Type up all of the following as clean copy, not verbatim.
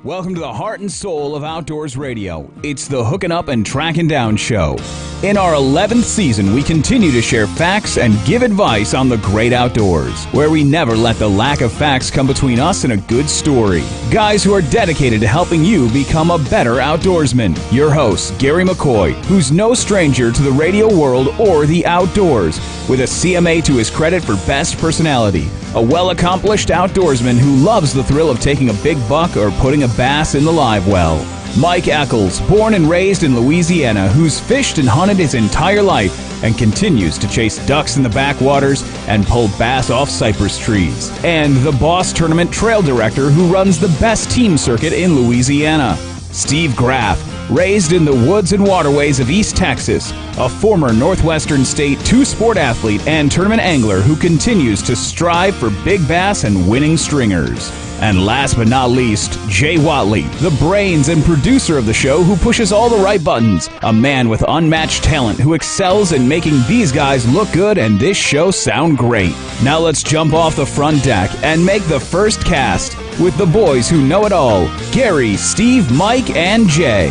Welcome to the heart and soul of outdoors radio. It's the Hooking Up and Tracking Down show. In our 11th season, we continue to share facts and give advice on the great outdoors, where we never let the lack of facts come between us and a good story. Guys who are dedicated to helping you become a better outdoorsman. Your host, Gary McCoy, who's no stranger to the radio world or the outdoors, with a CMA to his credit for best personality. A well-accomplished outdoorsman who loves the thrill of taking a big buck or putting a bass in the live well. Mike Eccles, born and raised in Louisiana, who's fished and hunted his entire life and continues to chase ducks in the backwaters and pull bass off cypress trees. And the Boss Tournament Trail Director who runs the best team circuit in Louisiana. Steve Graff, raised in the woods and waterways of East Texas, a former Northwestern State two-sport athlete and tournament angler who continues to strive for big bass and winning stringers. And last but not least, Jay Watley, the brains and producer of the show who pushes all the right buttons, a man with unmatched talent who excels in making these guys look good and this show sound great. Now let's jump off the front deck and make the first cast with the boys who know it all, Gary, Steve, Mike, and Jay.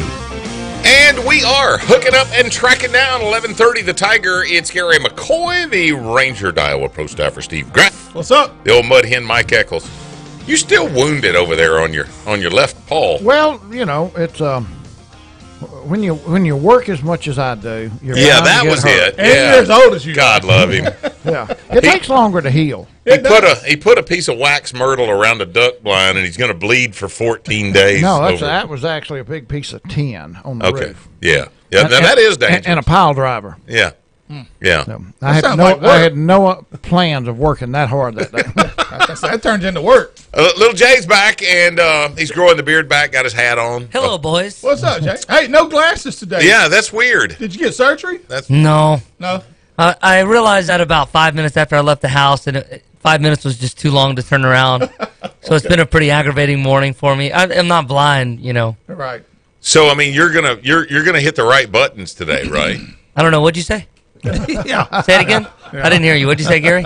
And we are hooking up and tracking down 11:30 The Tiger. It's Gary McCoy, the Ranger Iowa Pro Staffer Steve Graff. What's up? The old mud hen Mike Eccles. You still wounded over there on your left paw. Well, you know, it's when you work as much as I do, you're yeah, bound to that get was hurt. it. 8 years old as you. God love him. Yeah, it takes longer to heal. He put a piece of wax myrtle around a duck blind, and he's going to bleed for 14 days. No, that was actually a big piece of tin on the roof. Yeah. Now that is dangerous. And a pile driver. Yeah. Yeah. So I had no plans of working that hard that day. That turns into work. Little Jay's back, and he's growing the beard back, got his hat on. Hello, boys. What's up, Jay? Hey, no glasses today. Yeah, that's weird. Did you get surgery? No. No. I realized that about 5 minutes after I left the house, and 5 minutes was just too long to turn around. So it's been a pretty aggravating morning for me. I'm not blind, you know. Right. So I mean, you're gonna hit the right buttons today, right? I don't know. What'd you say? Yeah. Say it again. I didn't hear you. What'd you say, Gary?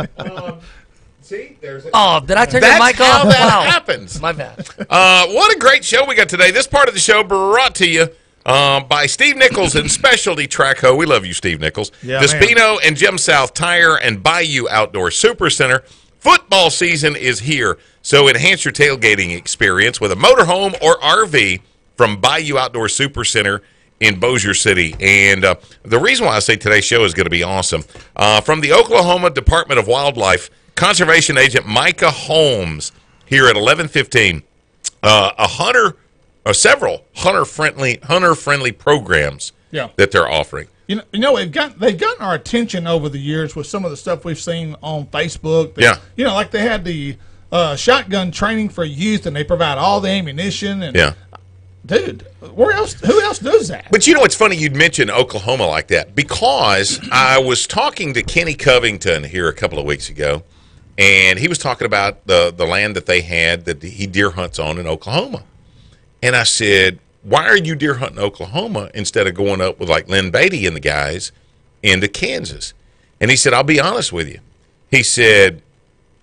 See, there's it. Oh, did I turn your mic That's off? how that Wow. happens. My bad. What a great show we got today. This part of the show brought to you by Steve Nichols and Specialty Track Hoe. We love you, Steve Nichols. Yeah, Despino and Jim South Tire and Bayou Outdoor Super Center. Football season is here, so enhance your tailgating experience with a motorhome or RV from Bayou Outdoor Super Center in Bossier City. And the reason why I say today's show is going to be awesome, from the Oklahoma Department of Wildlife, Conservation Agent Micah Holmes here at 11:15. Several hunter-friendly programs that they're offering. You know, they've gotten our attention over the years with some of the stuff we've seen on Facebook. You know, like they had the shotgun training for youth, and they provide all the ammunition. And dude, who else does that? But you know, it's funny you'd mention Oklahoma like that, because I was talking to Kenny Covington here a couple of weeks ago, and he was talking about the land that they had that he deer hunts on in Oklahoma. And I said, why are you deer hunting Oklahoma instead of going up with like Lynn Beatty and the guys into Kansas? And he said, I'll be honest with you. He said,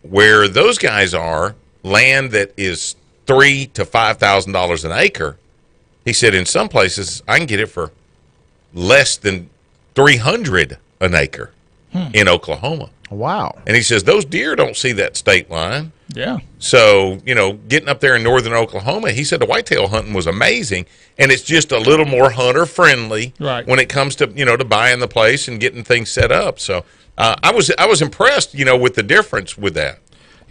where those guys are, land that is $3,000 to $5,000 an acre, he said, in some places I can get it for less than $300 an acre in Oklahoma. Wow. And he says, those deer don't see that state line. Yeah. So, you know, getting up there in northern Oklahoma, he said the whitetail hunting was amazing, and it's just a little more hunter-friendly when it comes to, to buying the place and getting things set up. So I was impressed, with the difference with that.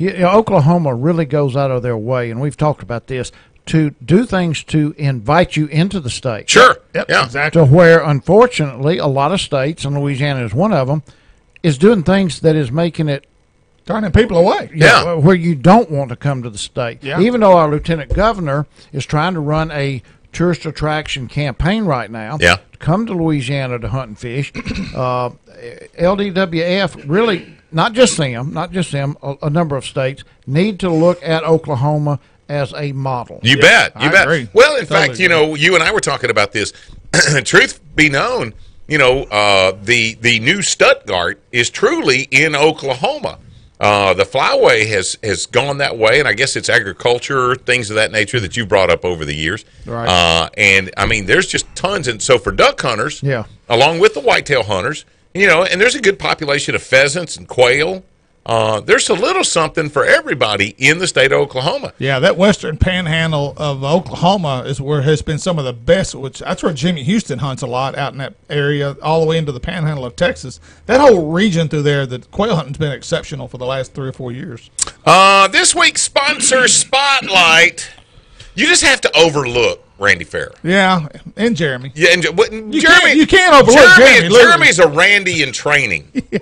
Oklahoma really goes out of their way, and we've talked about this, to do things to invite you into the state. Sure. Yep, yeah. Exactly. To where, unfortunately, a lot of states, and Louisiana is one of them, is doing things that is making it turning people away. Where you don't want to come to the state. Yeah. Even though our lieutenant governor is trying to run a tourist attraction campaign right now to come to Louisiana to hunt and fish, LDWF really, not just them, a number of states need to look at Oklahoma as a model. You bet. I agree. Well, in fact, you and I were talking about this. Truth be known, the new Stuttgart is truly in Oklahoma. The flyway has gone that way, and I guess it's agriculture, things of that nature that you brought up over the years. Right. And I mean, there's just tons. And so for duck hunters, yeah, along with the whitetail hunters, and there's a good population of pheasants and quail. There's a little something for everybody in the state of Oklahoma. Yeah, that western panhandle of Oklahoma is where has been some of the best, which that's where Jimmy Houston hunts a lot out in that area, all the way into the panhandle of Texas. That whole region through there, the quail hunting's been exceptional for the last 3 or 4 years. This week's sponsor spotlight, you just have to overlook Randy Farrer. Yeah, and Jeremy. Yeah, and Jeremy. You can't overlook Jeremy. Jeremy's a Randy in training. Yeah.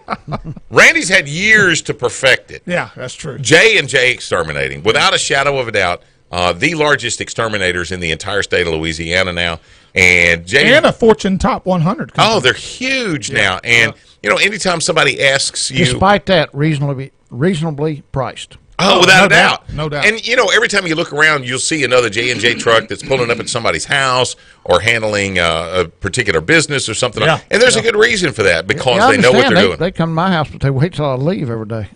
Randy's had years to perfect it. Yeah, that's true. J and J Exterminating, without a shadow of a doubt, the largest exterminators in the entire state of Louisiana now, and a Fortune Top 100. Oh, they're huge now, and anytime somebody asks you, despite that, reasonably priced. Oh, without a doubt. No doubt. And, every time you look around, you'll see another J&J truck that's pulling up at somebody's house or handling a particular business or something. Yeah. And there's a good reason for that because they know what they're doing. They come to my house, but they wait till I leave every day.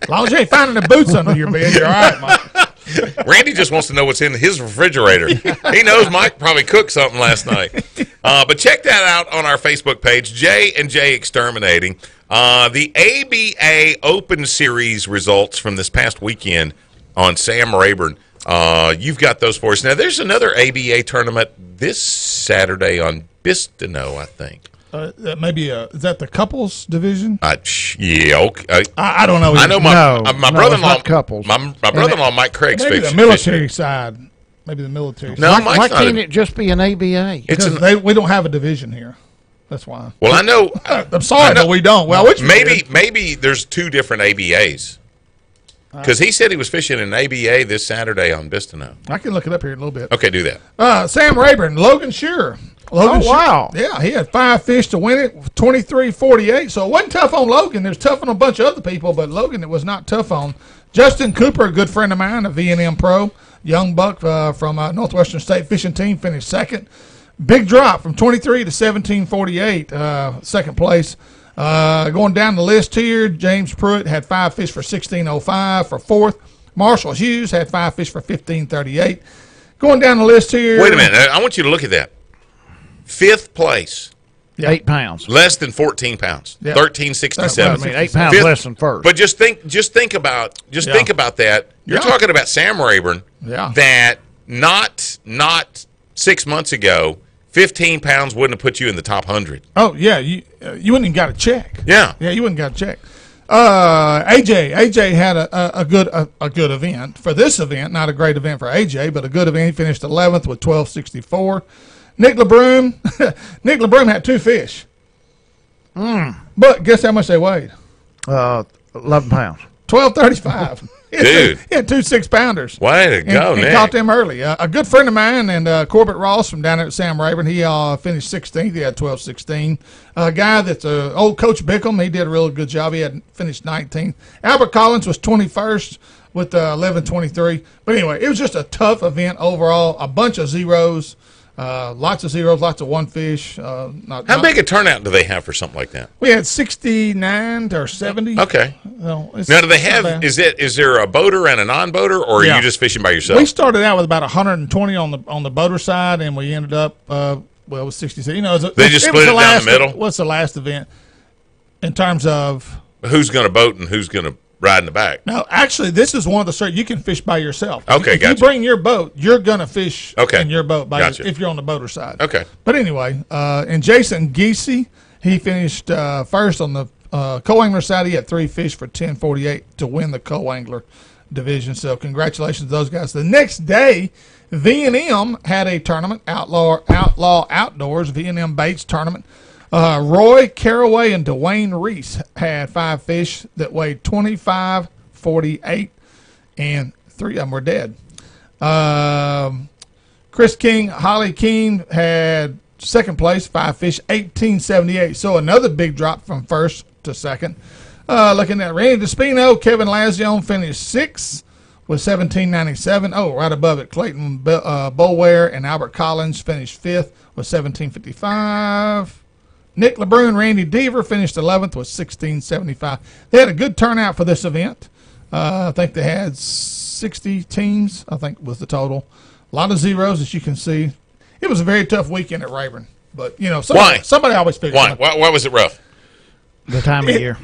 As long as you ain't finding the boots under your bed, you're all right, Mike. Randy just wants to know what's in his refrigerator. He knows Mike probably cooked something last night. But check that out on our Facebook page, J&J Exterminating. The ABA Open Series results from this past weekend on Sam Rayburn. You've got those for us. Now, there's another ABA tournament this Saturday on Bistineau, I think. Maybe is that the couples division? Yeah, okay. I don't know. I know my brother-in-law. Couples. My brother-in-law, Mike Craig's maybe the military side. Maybe the military. No, side. Why can't it just be an ABA? Because we don't have a division here. That's why. Well, I know. I'm sorry, but we don't. Well, maybe there's two different ABAs. Because he said he was fishing an ABA this Saturday on Bistineau. I can look it up here in a little bit. Okay, do that. Sam Rayburn, Logan Shearer. Wow. Yeah, he had 5 fish to win it, 23-48. So it wasn't tough on Logan. It was tough on a bunch of other people, but Logan it was not tough on. Justin Cooper, a good friend of mine, a V&M pro, young buck from Northwestern State Fishing Team, finished second. Big drop from 23 to 17-48, second place. Going down the list here, James Pruitt had 5 fish for 16.05 for fourth. Marshall Hughes had 5 fish for 15.38. Going down the list here. Wait a minute. I want you to look at that. Fifth place. Yeah. 8 pounds. Less than 14 pounds. Yeah. 1367. I mean, 8 pounds less than first. But just think about that. You're talking about Sam Rayburn. Yeah. That not 6 months ago, 15 pounds wouldn't have put you in the top 100. Oh yeah, you wouldn't even got a check. Yeah. Yeah, you wouldn't got a check. AJ had a good event for this event. Not a great event for AJ, but a good event. He finished 11th with 12.64. Nick LeBroom had 2 fish. But guess how much they weighed? 11 pounds. 12.35. Dude. He had 2 6-pounders. Way to go, Nick. And caught them early. A good friend of mine and Corbett Ross from down there at Sam Rayburn, he finished 16th. He had 12.16. A guy that's old Coach Bickham, he did a really good job. He had finished 19th. Albert Collins was 21st with 11.23. But anyway, it was just a tough event overall. A bunch of zeros. Lots of zeros, lots of one fish. How big a turnout do they have for something like that? We had 69 or 70. Okay. Now, do they have? Is there a boater and a non-boater, or are you just fishing by yourself? We started out with about 120 on the boater side, and we ended up it was 66. They just split it down the middle. What's the last event in terms of who's going to boat and who's going to ride in the back? No, actually, this is one of the certain you can fish by yourself. Okay, if gotcha. you bring your boat, you're gonna fish in your boat if you're on the boater side. Okay. But anyway, and Jason Giese, he finished first on the co-angler side. He had 3 fish for 10.48 to win the co-angler division. So congratulations to those guys. The next day, V&M had a tournament, Outlaw Outdoors V&M Baits tournament. Roy Caraway and Dwayne Reese had 5 fish that weighed 25.48, and 3 of them were dead. Chris King, Holly Keene had second place, 5 fish, 18.78. So another big drop from first to second. Looking at Randy Despino, Kevin Lazione finished 6th with 17.97. Oh, right above it, Clayton Bolware and Albert Collins finished 5th with 17.55. Nick LeBrun and Randy Deaver finished 11th with 1675. They had a good turnout for this event. I think they had 60 teams, I think was the total. A lot of zeros, as you can see. It was a very tough weekend at Rayburn. But, somebody always figures Why? Why was it rough? The time of year.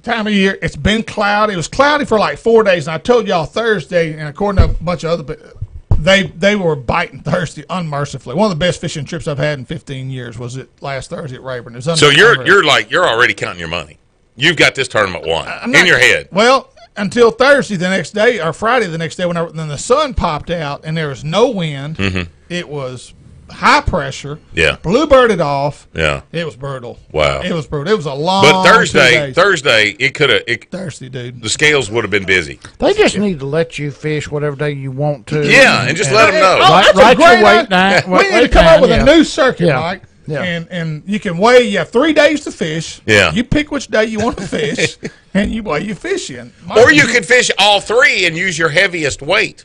Time of year. It's been cloudy. It was cloudy for like 4 days. And I told y'all Thursday, and according to a bunch of other people, they were biting Thursday unmercifully. One of the best fishing trips I've had in 15 years was it last Thursday at Rayburn. So you're already counting your money. You've got this tournament won in your head. Well, until Thursday the next day, or Friday the next day, then the sun popped out and there was no wind. Mm-hmm. It was high pressure. Yeah. Bluebirded off. Yeah. It was brutal. Wow. It was brutal. It was a long. But Thursday, Thursday, dude. The scales would have been busy. They just need to let you fish whatever day you want to. Yeah, and just let them know. Right your weight night. We need to come up with a new circuit, Mike. Yeah. And you can weigh. You have 3 days to fish. Yeah. You pick which day you want to fish, and you weigh your fish in. Or you could fish all 3 and use your heaviest weight.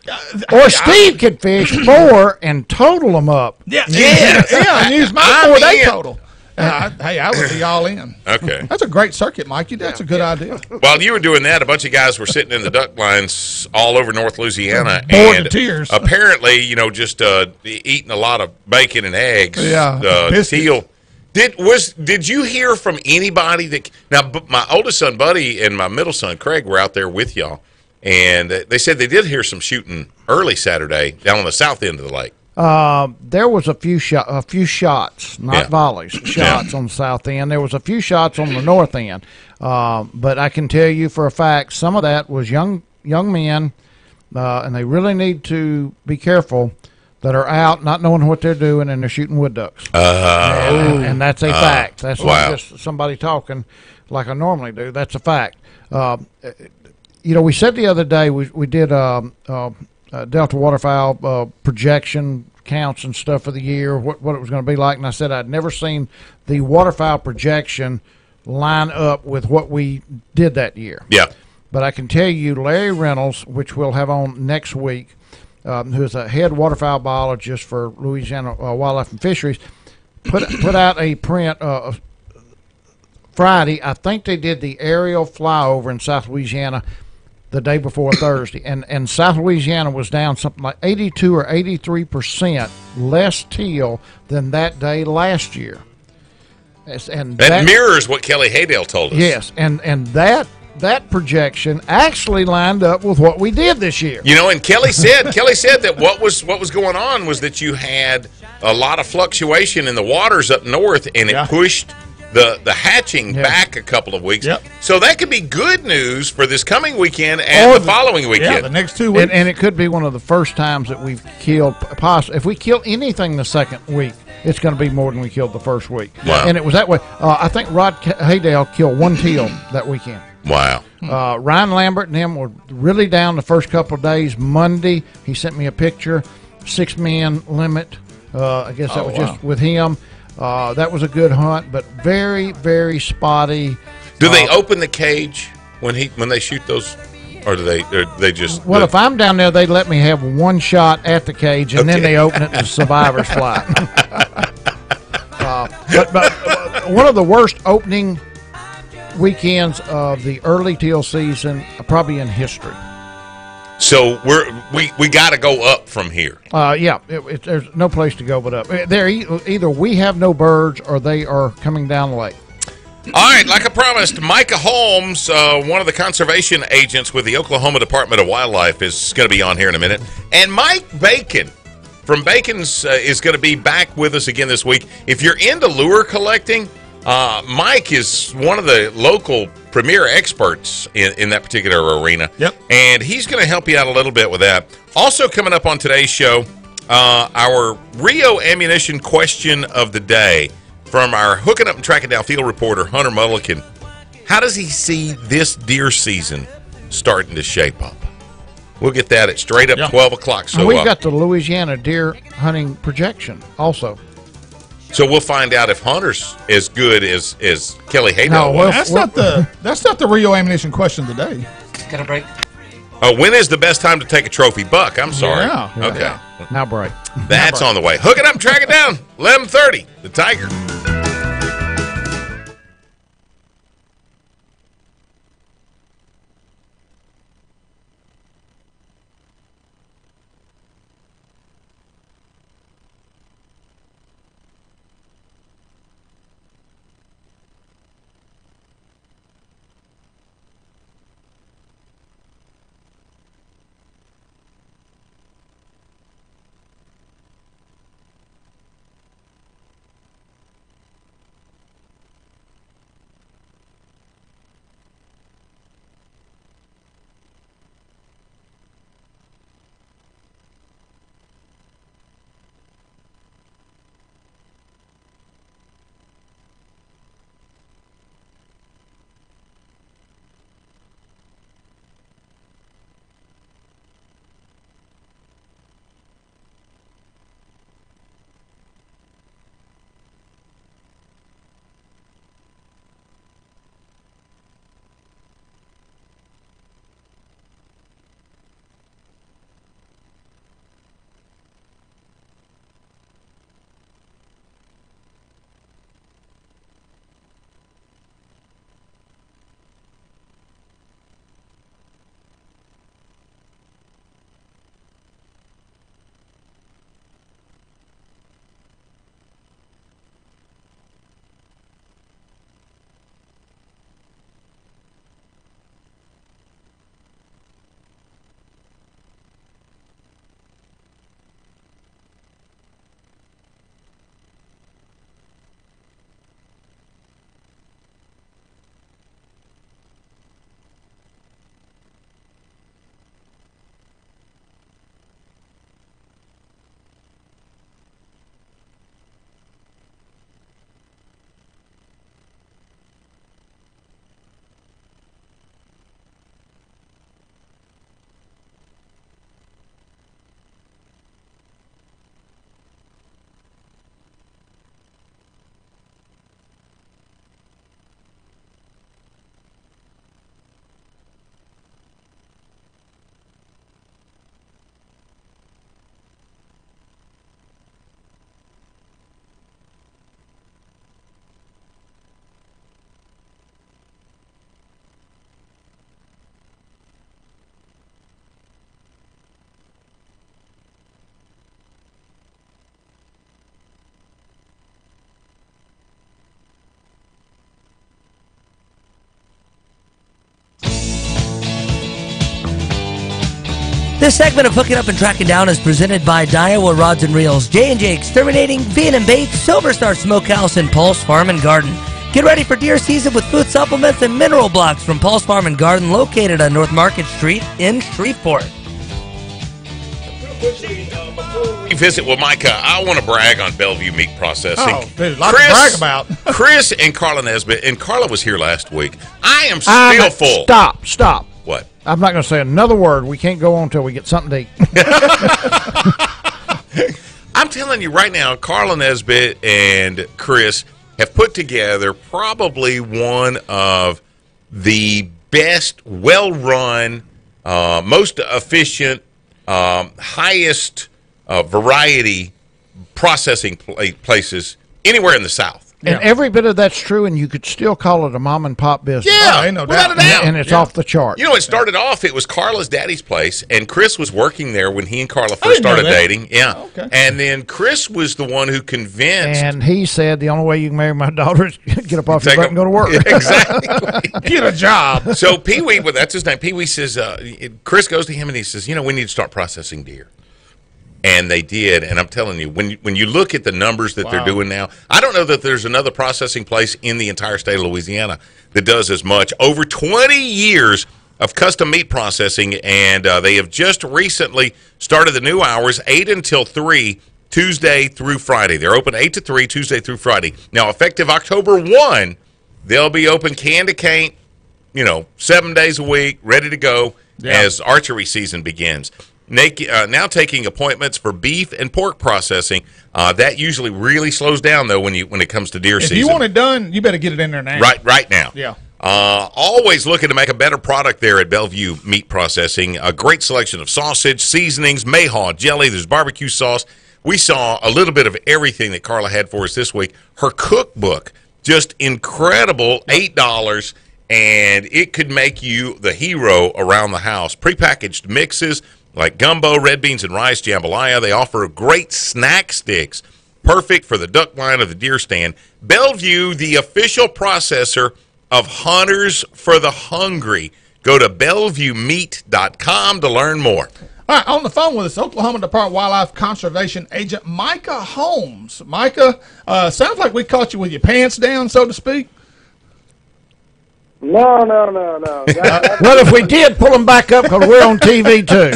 Or Steve could fish 4 and total them up. Yeah. And use my 4-day total. I would be all in. Okay. That's a great circuit, Mikey. That's a good idea. While you were doing that, a bunch of guys were sitting in the duck lines all over North Louisiana. Bored to tears. Apparently, just eating a lot of bacon and eggs. Yeah. Teal. Did you hear from anybody that – now, my oldest son, Buddy, and my middle son, Craig, were out there with y'all. And they said they did hear some shooting early Saturday down on the south end of the lake. There was a few shots, not volleys, shots on the south end. There was a few shots on the north end. But I can tell you for a fact, some of that was young men, and they really need to be careful that are out not knowing what they're doing, and they're shooting wood ducks. And that's a fact. That's not just somebody talking like I normally do. That's a fact. We said the other day we did Delta waterfowl projection counts and stuff for the year, what it was going to be like, and I said I'd never seen the waterfowl projection line up with what we did that year. Yeah. But I can tell you Larry Reynolds, which we'll have on next week, who is a head waterfowl biologist for Louisiana Wildlife and Fisheries, put out a print Friday. I think they did the aerial flyover in South Louisiana the day before Thursday, and South Louisiana was down something like 82 or 83% less teal than that day last year. And that mirrors what Kelly Haydale told us. Yes, and that projection actually lined up with what we did this year. And Kelly said that what was going on was that you had a lot of fluctuation in the waters up north, and it pushed the hatching back a couple of weeks. Yep. So that could be good news for this coming weekend and the following weekend. Yeah, the next 2 weeks. And it could be one of the first times that we've killed if we kill anything the second week, it's going to be more than we killed the first week. Wow. And it was that way. I think Rod Haydale killed 1 teal that weekend. Wow. Ryan Lambert and him were really down the first couple of days. Monday, he sent me a picture, 6-man limit. I guess that was just with him. That was a good hunt, but very, very spotty. Do they open the cage when they shoot those, or do they just? Well, if I'm down there, they let me have 1 shot at the cage, and then they open it to survivor's flight. But one of the worst opening weekends of the early teal season, probably in history. So we got to go up from here. There's no place to go but up. They're either we have no birds or they are coming down the lake. All right, like I promised, Micah Holmes, one of the conservation agents with the Oklahoma Department of Wildlife, is going to be on here in a minute. And Mike Bacon from Bacon's is going to be back with us again this week. If you're into lure collecting, Mike is one of the local premier experts in that particular arena. Yep. And he's going to help you out a little bit with that. Also coming up on today's show, our Rio ammunition question of the day from our hooking up and tracking down field reporter, Hunter Mulliken. How does he see this deer season starting to shape up? We'll get that at straight up 12 o'clock. So we've got the Louisiana deer hunting projection also. So we'll find out if Hunter's as good as Kelly Haydale. No, well, that's not the Rio ammunition question of the day. Got a break? Oh, when is the best time to take a trophy buck? I'm sorry. Yeah. Okay. Yeah. Now break. That's on the way. Hook it up, track it down. 11:30. The Tiger. This segment of Hooking Up and Tracking Down is presented by Daiwa Rods and Reels, J&J Exterminating, V&M Baits, Silver Star Smokehouse, and Pulse Farm and Garden. Get ready for deer season with food supplements and mineral blocks from Pulse Farm and Garden, located on North Market Street in Shreveport. Before we visit with Micah, I want to brag on Bellevue Meat Processing. Oh, dude, lots to brag about. Chris and Carla Nesbitt, and Carla was here last week. I am still full. Stop. What? I'm not going to say another word. We can't go on until we get something to eat. I'm telling you right now, Carla Nesbitt and Chris have put together probably one of the best, well-run, most efficient, highest variety processing places anywhere in the South. And every bit of that's true, and you could still call it a mom and pop business. Yeah, ain't no without doubt. a doubt. And it's off the chart. You know, it started off, it was Carla's daddy's place, and Chris was working there when he and Carla first started dating. Yeah. Oh, okay. And then Chris was the one who convinced. And he said, the only way you can marry my daughter is get up off your butt and go to work. Exactly. Get a job. So Pee-wee, well, that's his name. Pee-wee says, Chris goes to him and he says, we need to start processing deer. And they did, and I'm telling you, when you look at the numbers that they're doing now, I don't know that there's another processing place in the entire state of Louisiana that does as much. Over 20 years of custom meat processing, and they have just recently started the new hours, 8 until 3, Tuesday through Friday. They're open 8 to 3, Tuesday through Friday. Now, effective October 1, they'll be open can to cane, 7 days a week, ready to go as archery season begins. Now taking appointments for beef and pork processing. That usually really slows down, though, when it comes to deer season. If you want it done, you better get it in there now. Right now. Yeah. Always looking to make a better product there at Bellevue Meat Processing. A great selection of sausage, seasonings, mayhaw, jelly. There's barbecue sauce. We saw a little bit of everything that Carla had for us this week. Her cookbook, just incredible, $8, and it could make you the hero around the house. Prepackaged mixes like gumbo, red beans, and rice jambalaya. They offer great snack sticks, perfect for the duck line or the deer stand. Bellevue, the official processor of Hunters for the Hungry. Go to BellevueMeat.com to learn more. All right, on the phone with us, Oklahoma Department of Wildlife Conservation Agent Micah Holmes. Micah, sounds like we caught you with your pants down, so to speak. No. Well, if we did, pull them back up because we're on TV, too.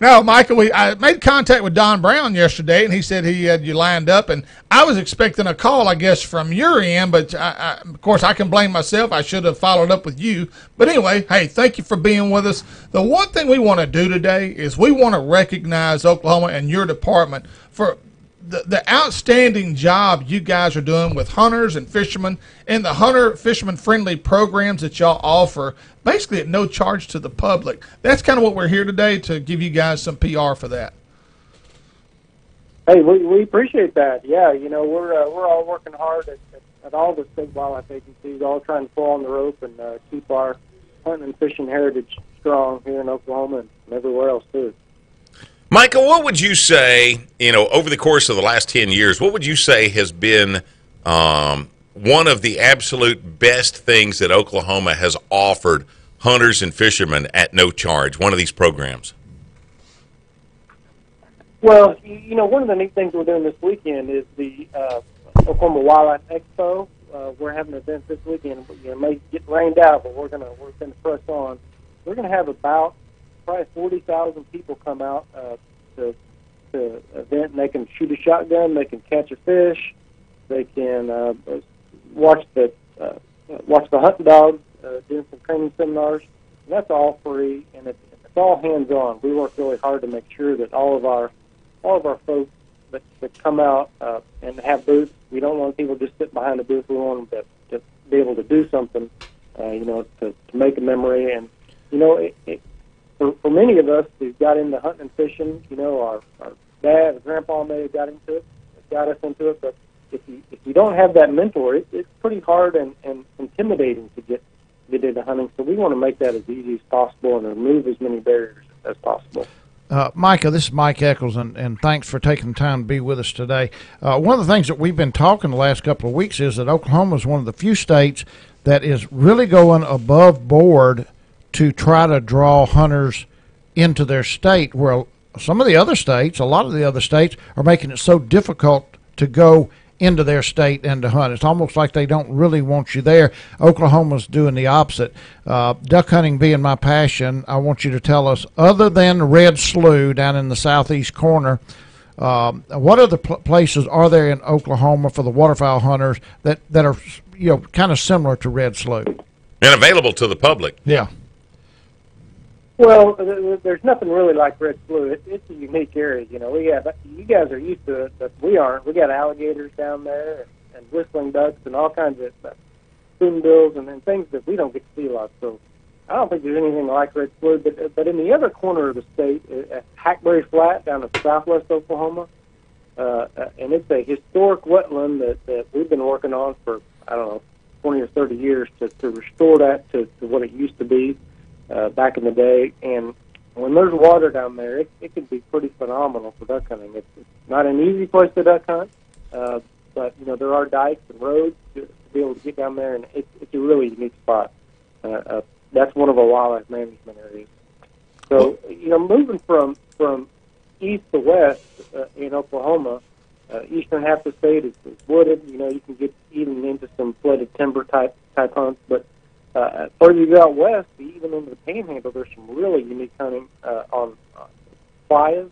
No, Michael, I made contact with Don Brown yesterday, and he said he had you lined up, and I was expecting a call, I guess, from your end, but, of course, I can blame myself. I should have followed up with you. But anyway, hey, thank you for being with us. The one thing we want to do today is we want to recognize Oklahoma and your department for the outstanding job you guys are doing with hunters and fishermen and the hunter-fisherman friendly programs that y'all offer, basically at no charge to the public. That's kind of what we're here today, to give you guys some PR for that. Hey, we appreciate that. Yeah, we're all working hard at all the state wildlife agencies, all trying to pull on the rope and keep our hunting and fishing heritage strong here in Oklahoma and everywhere else too. Michael, what would you say, over the course of the last 10 years, what would you say has been one of the absolute best things that Oklahoma has offered hunters and fishermen at no charge, one of these programs? Well, one of the neat things we're doing this weekend is the Oklahoma Wildlife Expo. We're having an event this weekend. It may get rained out, but we're gonna press on. We're gonna have about probably 40,000 people come out to event, and they can shoot a shotgun, they can catch a fish, they can watch the hunting dogs, doing some training seminars, and that's all free, and it's all hands-on. We work really hard to make sure that all of our folks that come out and have booths, we don't want people just sit behind a booth. We want them to be able to do something, to make a memory, and For many of us who got into hunting and fishing, our dad or grandpa may have got us into it, but if you don't have that mentor, it's pretty hard and intimidating to get into hunting. So we want to make that as easy as possible and remove as many barriers as possible. Micah, this is Mike Eccles, and thanks for taking the time to be with us today. One of the things that we've been talking the last couple of weeks is that Oklahoma is one of the few states that is really going above board to try to draw hunters into their state, where some of the other states, a lot of the other states, are making it so difficult to go into their state and to hunt. It's almost like they don't really want you there. Oklahoma's doing the opposite. Duck hunting being my passion, I want you to tell us, other than Red Slough down in the southeast corner, what other places are there in Oklahoma for the waterfowl hunters that are, kind of similar to Red Slough and available to the public? Yeah. Well, there's nothing really like Red Slough. It's a unique area. You guys are used to it, but we aren't. We got alligators down there and whistling ducks and all kinds of spoonbills and things that we don't get to see a lot. So I don't think there's anything like Red Slough. But in the other corner of the state, at Hackberry Flat down in southwest Oklahoma, and it's a historic wetland that we've been working on for, 20 or 30 years to restore that to what it used to be. Back in the day, and when there's water down there, it can be pretty phenomenal for duck hunting. It's not an easy place to duck hunt, but there are dikes and roads to be able to get down there, and it's a really unique spot. That's one of our wildlife management areas. So moving from east to west in Oklahoma, eastern half of the state is wooded. You can get even into some flooded timber type hunts, but further you go out west, even into the Panhandle, there's some really unique hunting on playas,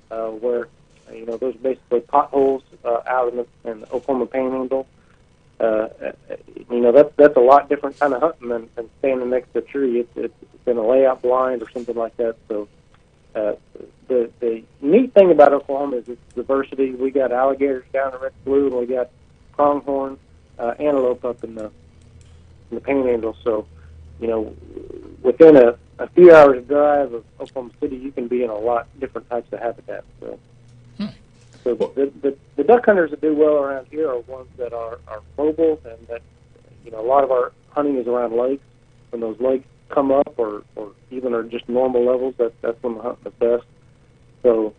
where those are basically potholes out in the Oklahoma Panhandle. That's a lot different kind of hunting than standing next to a tree. It's in a layout blind or something like that. So the neat thing about Oklahoma is its diversity. We got alligators down in Red Slough, and we got pronghorn antelope up in the Panhandle. So, within a few hours drive of Oklahoma City, you can be in a lot different types of habitats. So the duck hunters that do well around here are ones that are mobile, and that a lot of our hunting is around lakes. When those lakes come up, or even are just normal levels, that's when the hunting is best. So,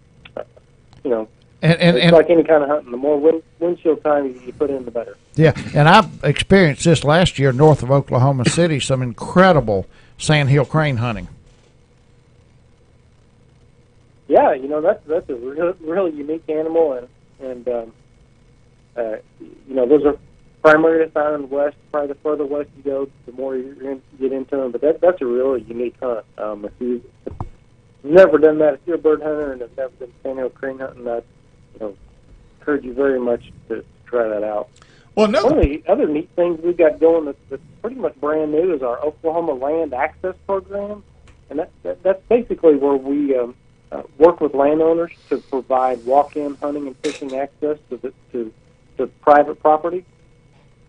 it's like any kind of hunting. The more windshield time you put in, the better. Yeah, and I've experienced this last year north of Oklahoma City, some incredible sandhill crane hunting. Yeah, that's a really unique animal, and those are primarily found in the west. Probably the further west you go, the more you get into them. But that's a really unique hunt. If you've never done that, if you're a bird hunter and have never done sandhill crane hunting, I encourage you very much to try that out. Well, one of the other neat things we've got going that's pretty much brand new is our Oklahoma Land Access Program, and that's basically where we work with landowners to provide walk-in hunting and fishing access to private property.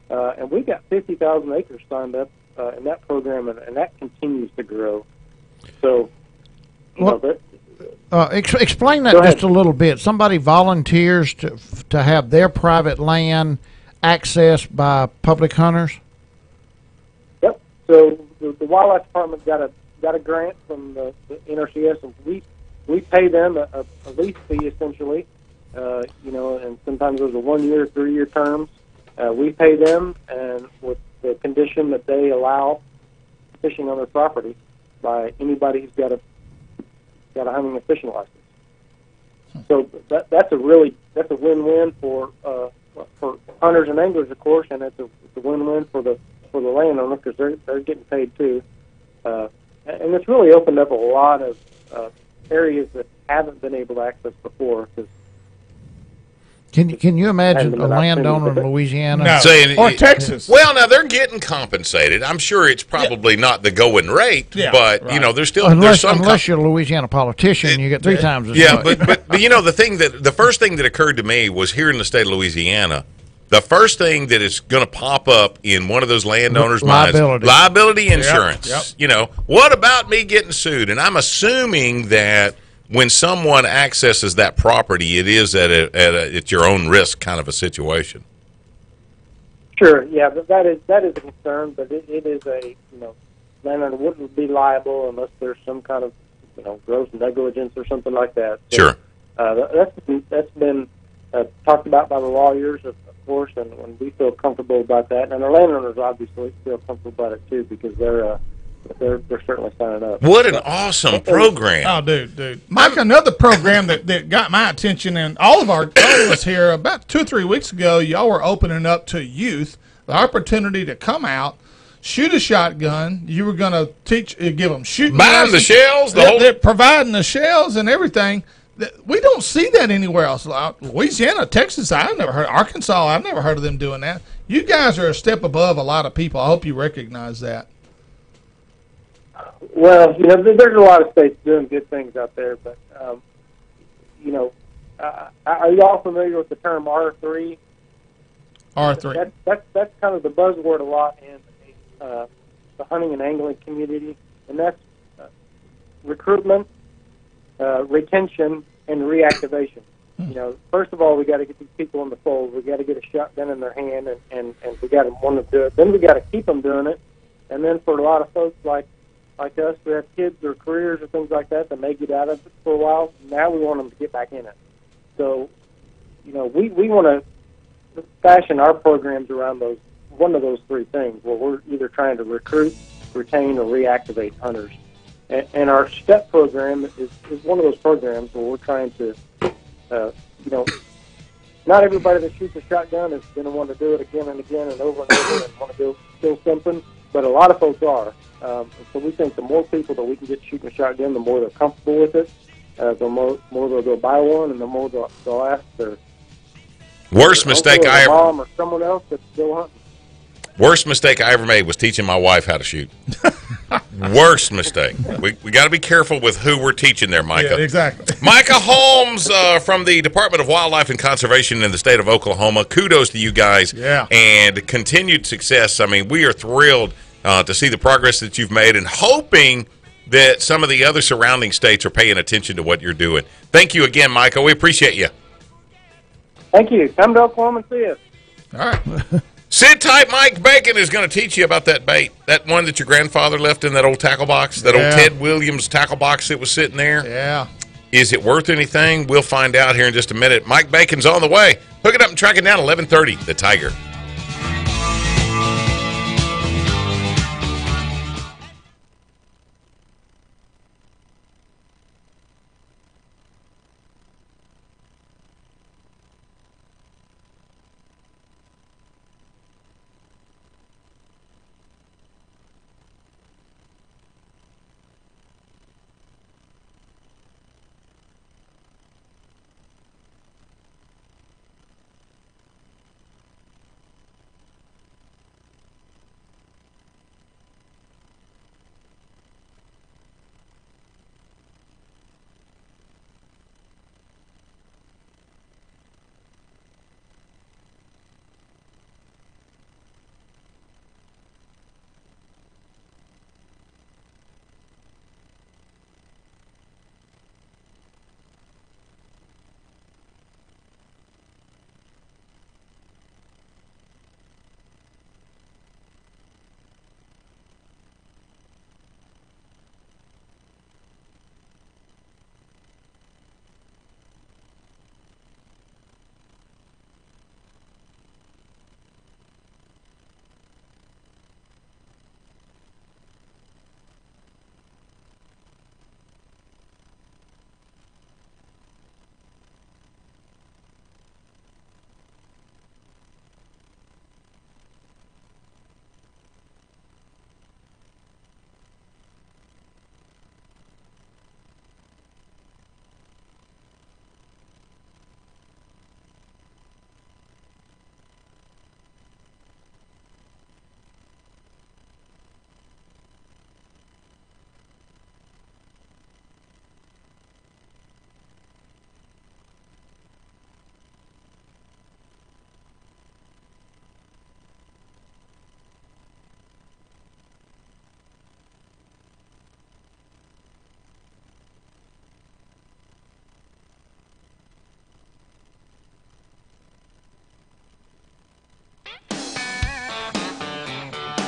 And we've got 50,000 acres signed up in that program, and that continues to grow. So, explain that just a little bit. Somebody volunteers to have their private land accessed by public hunters? Yep. So the Wildlife Department got a grant from the NRCS, and we pay them a lease fee essentially. And sometimes those are 1 year, 3 year terms. We pay them, and with the condition that they allow fishing on their property by anybody who's got a hunting and fishing license. So that's a win-win for hunters and anglers, of course, and it's a win-win for the landowner because they're getting paid too. And it's really opened up a lot of areas that haven't been able to access before. Can you imagine a landowner in Louisiana? No. Or Texas? Well, now they're getting compensated. I'm sure it's probably not the going rate, but right. There's still unless you're a Louisiana politician, you get three times as much. but the first thing that occurred to me was here in the state of Louisiana. The first thing that is going to pop up in one of those landowners' minds, liability insurance. Yep. What about me getting sued? And I'm assuming that when someone accesses that property, it is at your own risk kind of a situation. Sure, yeah, but that is a concern. But it is a landowner wouldn't be liable unless there's some kind of gross negligence or something like that. So, sure, that's been talked about by the lawyers, of course, and we feel comfortable about that, and our landowners obviously feel comfortable about it too because they're they're certainly signing up. What an awesome program! Oh, dude, Mike, another program that got my attention, and all of us here about 2 or 3 weeks ago, y'all were opening up to youth the opportunity to come out, shoot a shotgun. You were going to give them shooting. Buying the shells, they're providing the shells and everything. We don't see that anywhere else. Louisiana, Texas, I've never heard. Arkansas, I've never heard of them doing that. You guys are a step above a lot of people. I hope you recognize that. Well, there's a lot of states doing good things out there, but are you all familiar with the term R3? R3. That's kind of the buzzword a lot in the hunting and angling community, and that's recruitment, retention, and reactivation. First of all, we got to get these people in the fold. We got to get a shotgun in their hand, and we got to want to do it. Then we got to keep them doing it, and then for a lot of folks like us who have kids or careers or things like that may get out of it for a while. Now we want them to get back in it. So, we want to fashion our programs around one of those three things, where we're either trying to recruit, retain, or reactivate hunters. And our STEP program is one of those programs where we're trying to, not everybody that shoots a shotgun is going to want to do it again and again and over and want to go kill something, but a lot of folks are. So we think the more people that we can get shooting a shotgun, the more they're comfortable with it, the more they'll go buy one, and the more they'll ask their mistake I ever mom or someone else to go hunting. Worst mistake I ever made was teaching my wife how to shoot. Worst mistake. We got to be careful with who we're teaching there, Micah. Yeah, exactly. Micah Holmes from the Department of Wildlife and Conservation in the state of Oklahoma. Kudos to you guys. Yeah. And continued success. I mean, we are thrilled to see the progress that you've made and hoping that some of the other surrounding states are paying attention to what you're doing. Thank you again, Micah. We appreciate you. Thank you. Come to Oklahoma and see us. All right. Sit tight. Mike Bacon is going to teach you about that bait, that one that your grandfather left in that old tackle box, that old Ted Williams tackle box that was sitting there. Yeah. Is it worth anything? We'll find out here in just a minute. Mike Bacon's on the way. Hook it up and track it down, 11:30, The Tiger.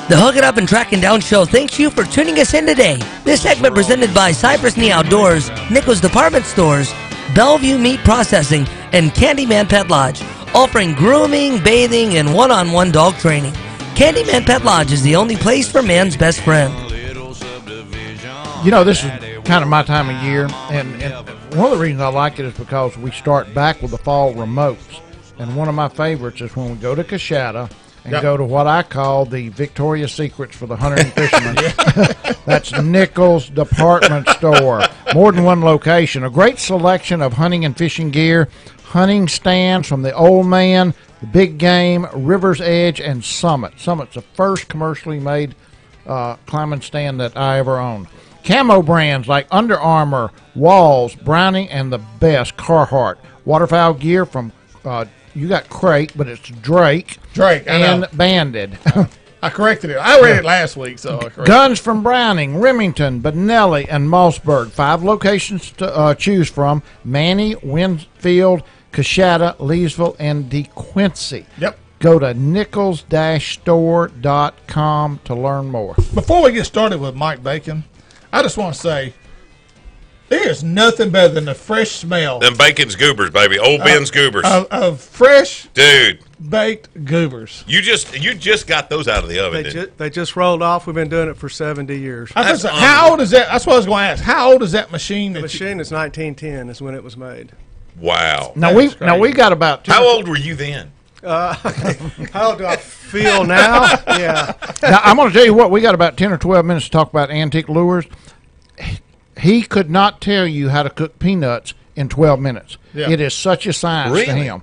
The Hook It Up and Tracking Down Show thanks you for tuning us in today. This segment presented by Cypress Knee Outdoors, Nichols Department Stores, Bellevue Meat Processing, and Candyman Pet Lodge, offering grooming, bathing, and one-on-one dog training. Candyman Pet Lodge is the only place for man's best friend. This is kind of my time of year, and one of the reasons I like it is because we start back with the fall remotes. And one of my favorites is when we go to Coshada and go to what I call the Victoria's Secrets for the hunter and fisherman. That's Nichols Department Store. More than one location. A great selection of hunting and fishing gear, hunting stands from the Old Man, the Big Game, River's Edge, and Summit. Summit's the first commercially made climbing stand that I ever owned. Camo brands like Under Armour, Walls, Browning, and the best, Carhartt. Waterfowl gear from, you got Crate, but it's Drake. And Banded. I corrected it. I read it last week, so I corrected it. Guns from Browning, Remington, Benelli, and Mossberg. 5 locations to choose from: Manny, Winfield, Coshada, Leesville, and DeQuincy. Yep. Go to nichols-store.com to learn more. Before we get started with Mike Bacon, I just want to say there's nothing better than the fresh smell. Them Bacon's goobers, baby. Old Ben's goobers. Of fresh Dude. baked goobers. You just got those out of the oven, They just rolled off. We've been doing it for 70 years. How old is that? That's what I was going to ask. How old is that machine? The machine is 1910 is when it was made. Wow. Now we got about 2. How old were you then? How do I feel now? Yeah. Now I'm going to tell you what, we got about 10 or 12 minutes to talk about antique lures. He could not tell you how to cook peanuts in 12 minutes. Yeah. It is such a science to him.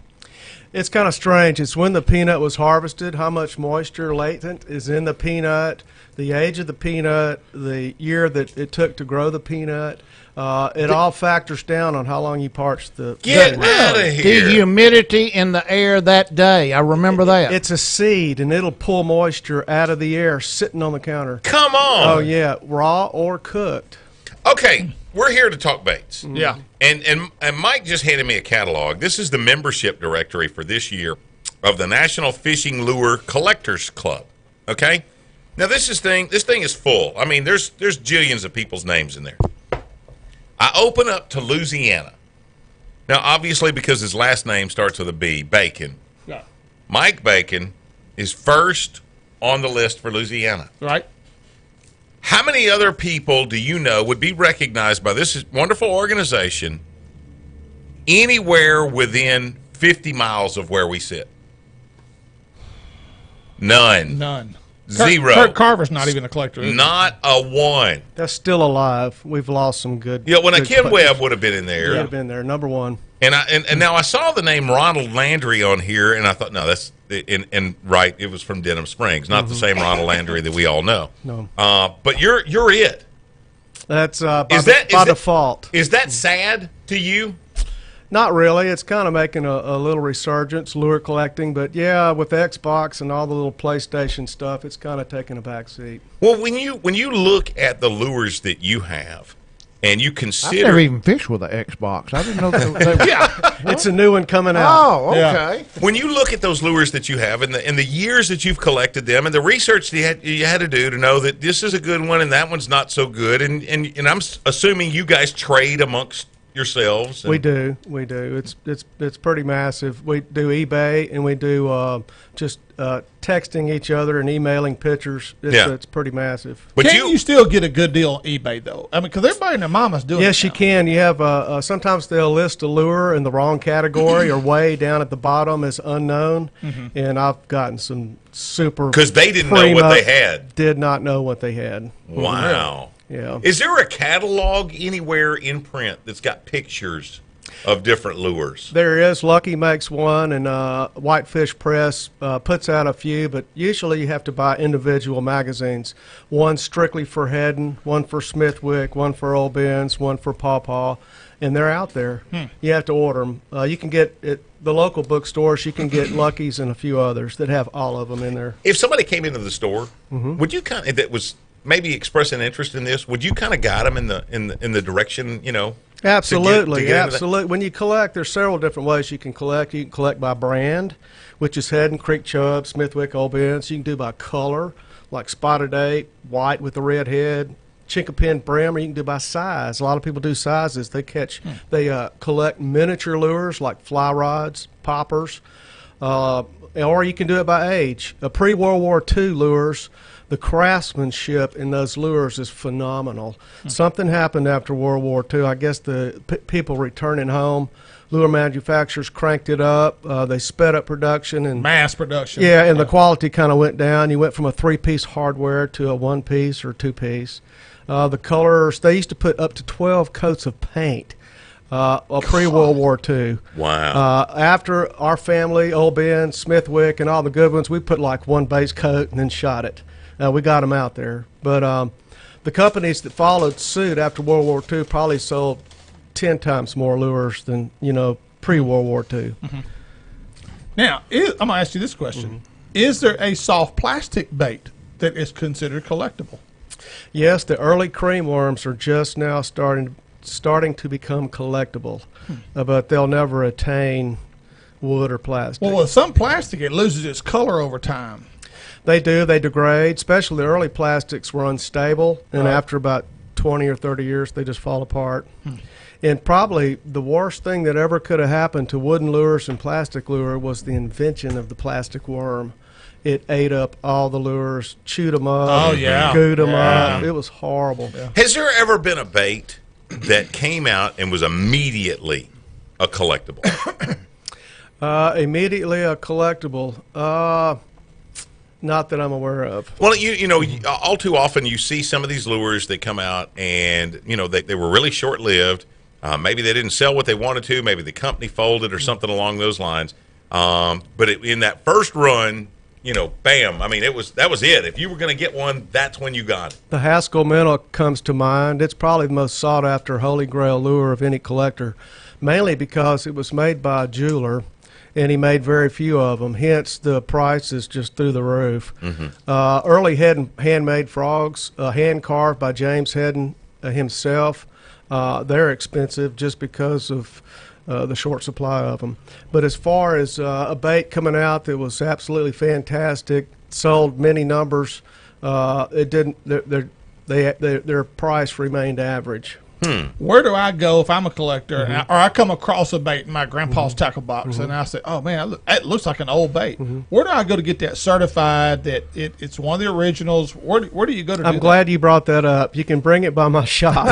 It's kind of strange. It's when the peanut was harvested, how much moisture latent is in the peanut, the age of the peanut, the year that it took to grow the peanut. It all factors down on how long you parch the. Get out of here! The humidity in the air that day. I remember that. It's a seed, and it'll pull moisture out of the air sitting on the counter. Come on! Oh yeah, raw or cooked. Okay, we're here to talk baits. Mm-hmm. Yeah. And Mike just handed me a catalog. This is the membership directory for this year of the National Fishing Lure Collectors Club. Okay? Now this thing is full. I mean, there's jillions of people's names in there. I open up to Louisiana. Now, obviously, because his last name starts with a B, Bacon. Yeah. Mike Bacon is first on the list for Louisiana. Right. How many other people do you know would be recognized by this wonderful organization anywhere within 50 miles of where we sit? None. Zero. Kurt Carver's not even a collector. Not a one. That's still alive. We've lost some good. Yeah, when a good Ken players. Webb would have been in there. Would have been there, number one. And now I saw the name Ronald Landry on here, and I thought, no, that's right. It was from Denham Springs, not the same Ronald Landry that we all know. No, but you're it. That's by that default. Is that sad to you? Not really. It's kind of making a little resurgence, lure collecting. But yeah, with Xbox and all the little PlayStation stuff, it's kind of taking a back seat. Well, when you look at the lures that you have, and you consider, I've never even fished with an Xbox. I didn't know they were. Yeah, it's a new one coming out. Oh, okay. Yeah. When you look at those lures that you have, and the years that you've collected them, and the research that you had to do to know that this is a good one and that one's not so good, and I'm assuming you guys trade amongst yourselves. We do. It's pretty massive. We do eBay, and we do just texting each other and emailing pictures. It's pretty massive. But Can you still get a good deal on eBay though? I mean, because everybody and their mama's doing it. Yes, you can. You have sometimes they'll list a lure in the wrong category or way down at the bottom as unknown, and I've gotten some super because they didn't know what they had. Did not know what they had. Wow. Yeah. Is there a catalog anywhere in print that's got pictures of different lures? There is. Lucky makes one, and Whitefish Press puts out a few, but usually you have to buy individual magazines. One strictly for Heddon, one for Smithwick, one for Old Ben's, one for Paw Paw, and they're out there. You have to order them. You can get at the local bookstores, you can get Lucky's and a few others that have all of them in there. If somebody came into the store, would you kind of, that was maybe express an interest in this, would you kind of guide them in the direction, Absolutely, absolutely. When you collect, there's several different ways you can collect. You can collect by brand, which is Heddon, Creek Chub, Smithwick, Old Ben's. You can do by color, like Spotted Ape, white with the red head, chinkapin brim, or you can do by size. A lot of people do sizes. They collect miniature lures like fly rods, poppers, or you can do it by age. Pre-World War II lures the craftsmanship in those lures is phenomenal. Something happened after World War II. I guess the people returning home, lure manufacturers cranked it up. They sped up production and mass production. Yeah, and the quality kind of went down. You went from a 3-piece hardware to a 1-piece or 2-piece. The colors, they used to put up to 12 coats of paint pre-World War II. Wow. After our family, Old Ben, Smithwick, and all the good ones, we put like one base coat and then shot it. We got them out there. But the companies that followed suit after World War II probably sold 10 times more lures than, pre-World War II. Mm-hmm. Now, I'm going to ask you this question. Mm-hmm. Is there a soft plastic bait that is considered collectible? Yes, the early cream worms are just now starting to become collectible, but they'll never attain wood or plastic. Well, with some plastic, it loses its color over time. They do. They degrade. Especially the early plastics were unstable, and after about 20 or 30 years, they just fall apart. And probably the worst thing that ever could have happened to wooden lures and plastic lure was the invention of the plastic worm. It ate up all the lures, chewed them up, gooed them up. It was horrible. Yeah. Has there ever been a bait that came out and was immediately a collectible? Immediately a collectible? Not that I'm aware of. Well, all too often you see some of these lures that come out and, they were really short-lived. Maybe they didn't sell what they wanted to. Maybe the company folded or something along those lines. But in that first run, bam. I mean, that was it. If you were going to get one, that's when you got it. The Haskell Minnow comes to mind. It's probably the most sought-after Holy Grail lure of any collector, mainly because it was made by a jeweler, and he made very few of them. Hence, the price is just through the roof. Mm-hmm. Early handmade frogs, hand-carved by James Hedden himself. They're expensive just because of the short supply of them. But as far as a bait coming out that was absolutely fantastic, sold many numbers, it didn't. Their price remained average. Where do I go if I'm a collector, or I come across a bait in my grandpa's tackle box, and I say, "Oh man, it looks like an old bait." Where do I go to get that certified that it's one of the originals? Where do you go to? I'm glad you brought that up. You can bring it by my shop.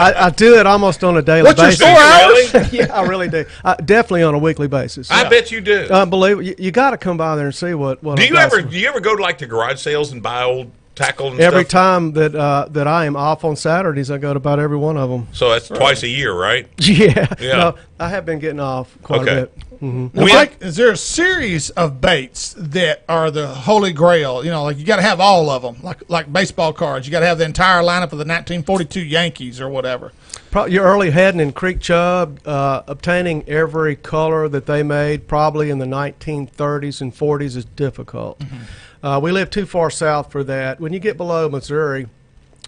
I do it almost on a daily basis. What's your store hours? Yeah, I really do. Definitely on a weekly basis. I bet you do. Unbelievable. You got to come by there and see what. Do you ever go to like the garage sales and buy old tackle and every stuff? Time that I am off on Saturdays, I go to about every one of them. So that's twice a year, right? Yeah. No, I have been getting off quite a bit. Now, Mike, is there a series of baits that are the holy grail? Like you got to have all of them, like baseball cards. You got to have the entire lineup of the 1942 Yankees or whatever. Your early Hedden and Creek Chub, obtaining every color that they made probably in the 1930s and 40s is difficult. We live too far south for that. When you get below Missouri,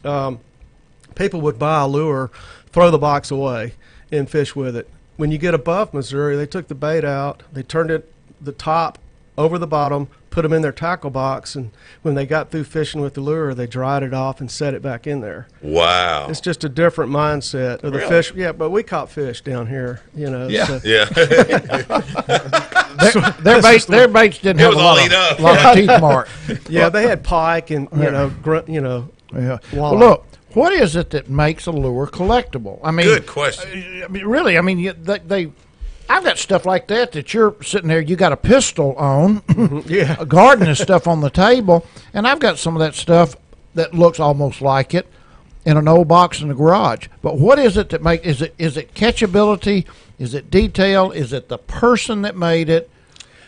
people would buy a lure, throw the box away, and fish with it. When you get above Missouri, they took the bait out, they turned the top over the bottom, put them in their tackle box, and when they got through fishing with the lure, they dried it off and set it back in there. Wow. It's just a different mindset of the fish. Yeah, but we caught fish down here, Yeah. So. Yeah. Their baits didn't have a lot of teeth mark. Yeah, they had pike and, grunt, Yeah. Well, look, what is it that makes a lure collectible? I mean, good question. Really, I've got stuff like that you're sitting there, you got a pistol on, a garden and stuff on the table, and I've got some of that stuff that looks almost like it in an old box in the garage. But what is it that is it catchability? Is it detail? Is it the person that made it?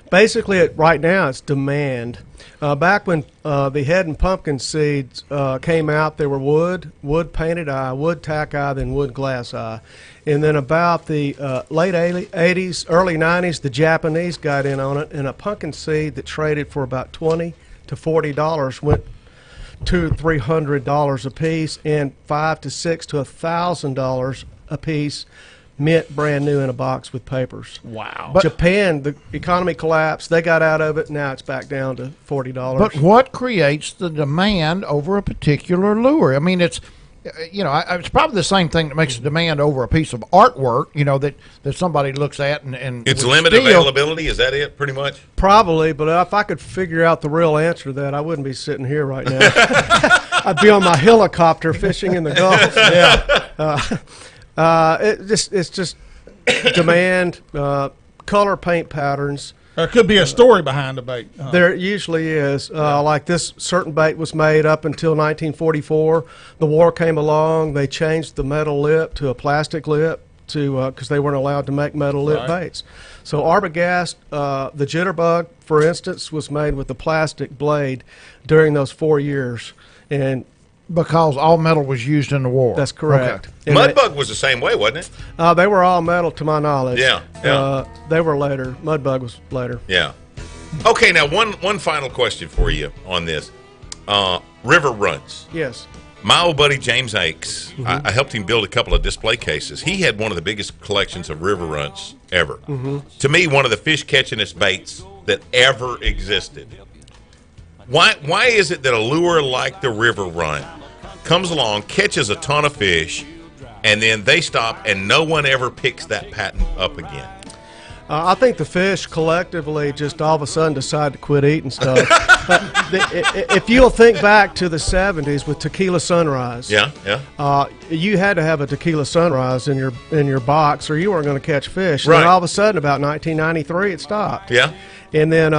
Basically, right now, it's demand. Back when the head and pumpkin seeds came out, they were wood painted eye, wood tack eye, then wood glass eye. And then about the late 80s, early 90s, the Japanese got in on it, and a pumpkin seed that traded for about $20 to $40 went $200 to $300 a piece, and $500 to $600 to $1,000 a piece. Mint brand new in a box with papers. Wow. Japan, the economy collapsed. They got out of it. Now it's back down to $40. But what creates the demand over a particular lure? I mean, it's probably the same thing that makes a demand over a piece of artwork, that somebody looks at and it's limited availability. Is that it, pretty much? Probably, but if I could figure out the real answer to that, I wouldn't be sitting here right now. I'd be on my helicopter fishing in the Gulf. It's just demand, color paint patterns. There could be a story behind the bait. There usually is. Like this certain bait was made up until 1944. The war came along. They changed the metal lip to a plastic lip because they weren't allowed to make metal lip baits. So Arbogast, the jitterbug, for instance, was made with a plastic blade during those 4 years. And because all metal was used in the war. That's correct. Okay. Mudbug was the same way, wasn't it? They were all metal, to my knowledge. Yeah. They were later. Mudbug was later. Yeah. Okay, now one final question for you on this. River runs. Yes. My old buddy James Akes, I helped him build a couple of display cases. He had one of the biggest collections of river runs ever. To me, one of the fish catchingest baits that ever existed. Why is it that a lure like the river run comes along, catches a ton of fish, and then they stop and no one ever picks that pattern up again? I think the fish collectively just all of a sudden decide to quit eating stuff. If you'll think back to the 70s with Tequila Sunrise, you had to have a Tequila Sunrise in your box or you weren't going to catch fish. Right. And all of a sudden, about 1993, it stopped. Yeah. And then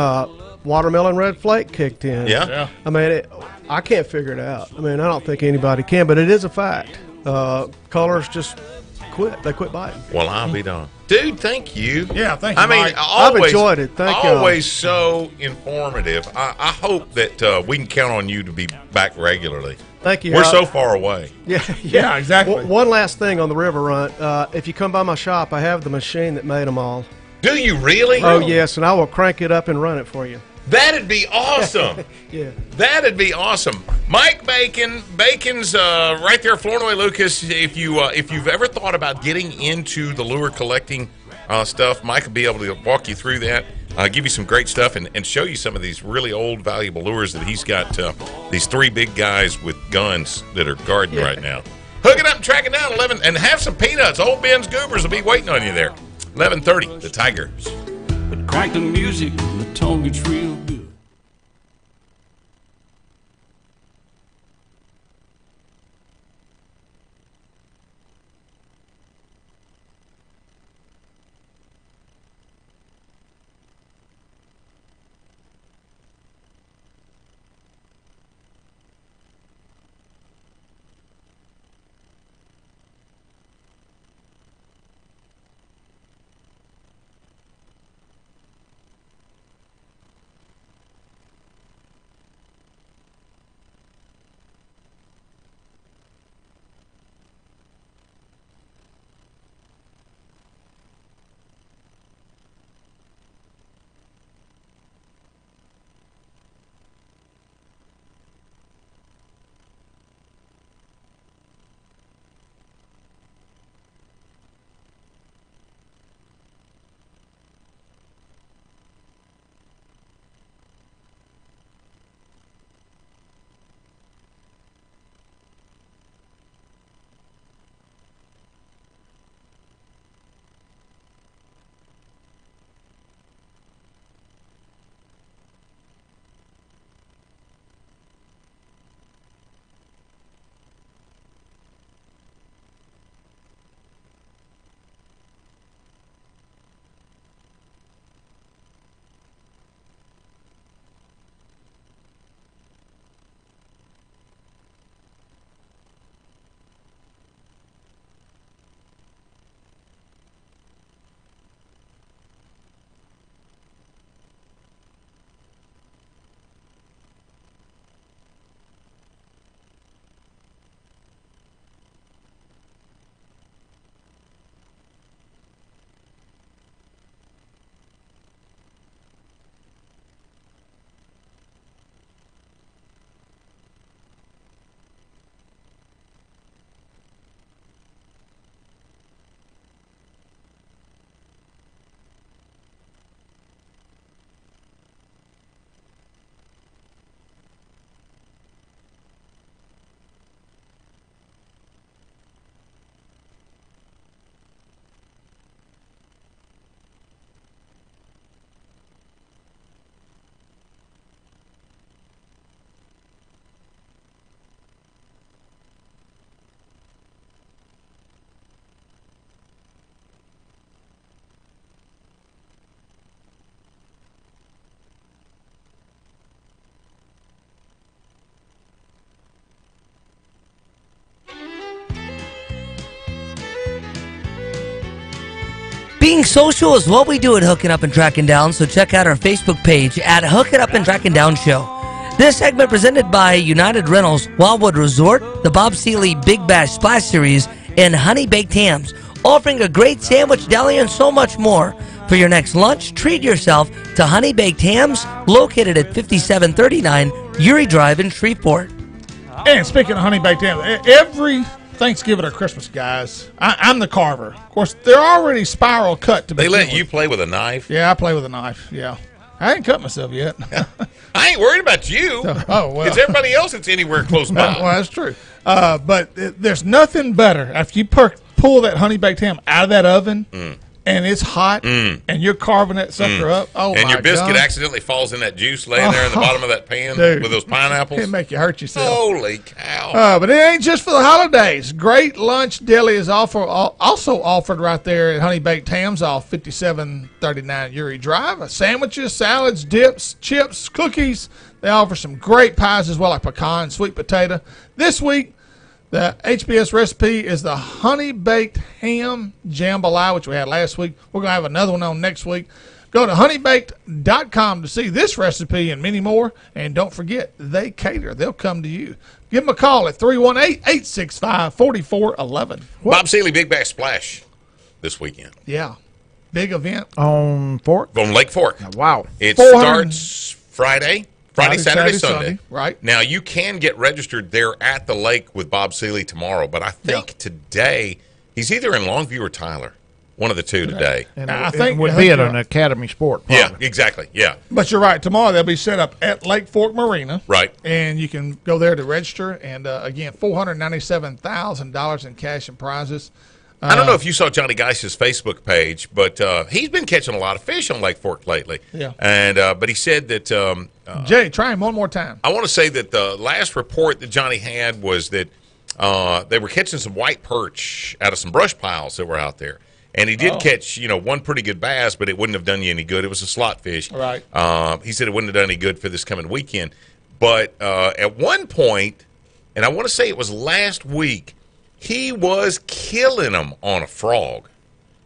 Watermelon Red Flake kicked in. Yeah. I mean, I can't figure it out. I mean, I don't think anybody can, but it is a fact. Colors just quit. They quit biting. Well, I'll be darned. Dude, thank you. Yeah, thank you, I mean, Mike. always, I've enjoyed it. Thank you. Always so informative. I hope that we can count on you to be back regularly. Thank you. We're so far away. Yeah, exactly. One last thing on the river run. If you come by my shop, I have the machine that made them all. Do you really? Oh, yes, and I will crank it up and run it for you. That'd be awesome. Yeah. That'd be awesome. Mike Bacon's right there, Flournoy Lucas. If you've ever thought about getting into the lure collecting stuff, Mike will be able to walk you through that, give you some great stuff, and show you some of these really old, valuable lures that he's got. These three big guys with guns that are guarding right now. Hook it up and track it down 11, and have some peanuts. Old Ben's Goobers will be waiting on you there. 11:30. The Tigers. But crank the music, and the tone gets real good. Being social is what we do at Hooking Up and Tracking Down, so check out our Facebook page at Hooking Up and Tracking Down Show. This segment presented by United Rentals, Wildwood Resort, the Bob Seeley Big Bash Splash Series, and Honey Baked Hams, offering a great sandwich, deli, and so much more. For your next lunch, treat yourself to Honey Baked Hams, located at 5739 Uri Drive in Shreveport. And speaking of Honey Baked Hams, every Thanksgiving or Christmas, guys, I'm the carver. Of course, they're already spiral cut. They let you play with a knife? Yeah, I play with a knife, yeah. I ain't cut myself yet. I ain't worried about you. Oh, well. It's everybody else that's anywhere close by. Well, that's true. But there's nothing better. After you pull that Honey Baked Ham out of that oven, and it's hot, and you're carving that sucker up. Oh, and my your biscuit God. accidentally falls in that juice laying there in the bottom of that pan Dude, with those pineapples. It'll make you hurt yourself. Holy cow. But it ain't just for the holidays. Great lunch deli is also offered right there at Honey Baked Hams off 5739 Uri Drive. Sandwiches, salads, dips, chips, cookies. They offer some great pies as well, like pecan, sweet potato. This week, the HBS recipe is the Honey Baked Ham Jambalaya, which we had last week. We're going to have another one on next week. Go to honeybaked.com to see this recipe and many more. And don't forget, they cater. They'll come to you. Give them a call at 318-865-4411. Bob Seeley Big Bash Splash this weekend. Yeah. Big event. On Fork? On Lake Fork. Wow. It starts Friday, Saturday, Sunday. Right. Now, you can get registered there at the lake with Bob Seeley tomorrow, but I think today he's either in Longview or Tyler. One of the two today. And I think it would be at an Academy Sport. Probably. Yeah, exactly. Yeah. But you're right. Tomorrow they'll be set up at Lake Fork Marina. Right. And you can go there to register. And, again, $497,000 in cash and prizes. I don't know if you saw Johnny Geis's Facebook page, but he's been catching a lot of fish on Lake Fork lately. Yeah. And but he said that Jay, try him one more time. I want to say that the last report that Johnny had was that they were catching some white perch out of some brush piles that were out there. And he did catch, one pretty good bass, but it wouldn't have done you any good. It was a slot fish. Right. He said it wouldn't have done any good for this coming weekend. But at one point, and I want to say it was last week, he was killing them on a frog.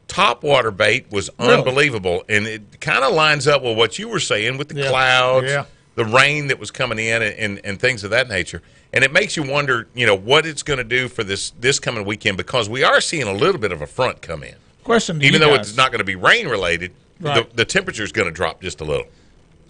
Topwater bait was unbelievable, and it kind of lines up with what you were saying with the clouds, the rain that was coming in, and things of that nature. And it makes you wonder, what it's going to do for this coming weekend, because we are seeing a little bit of a front come in. Question to Even you though guys. it's not going to be rain related, Right. the temperature is going to drop just a little.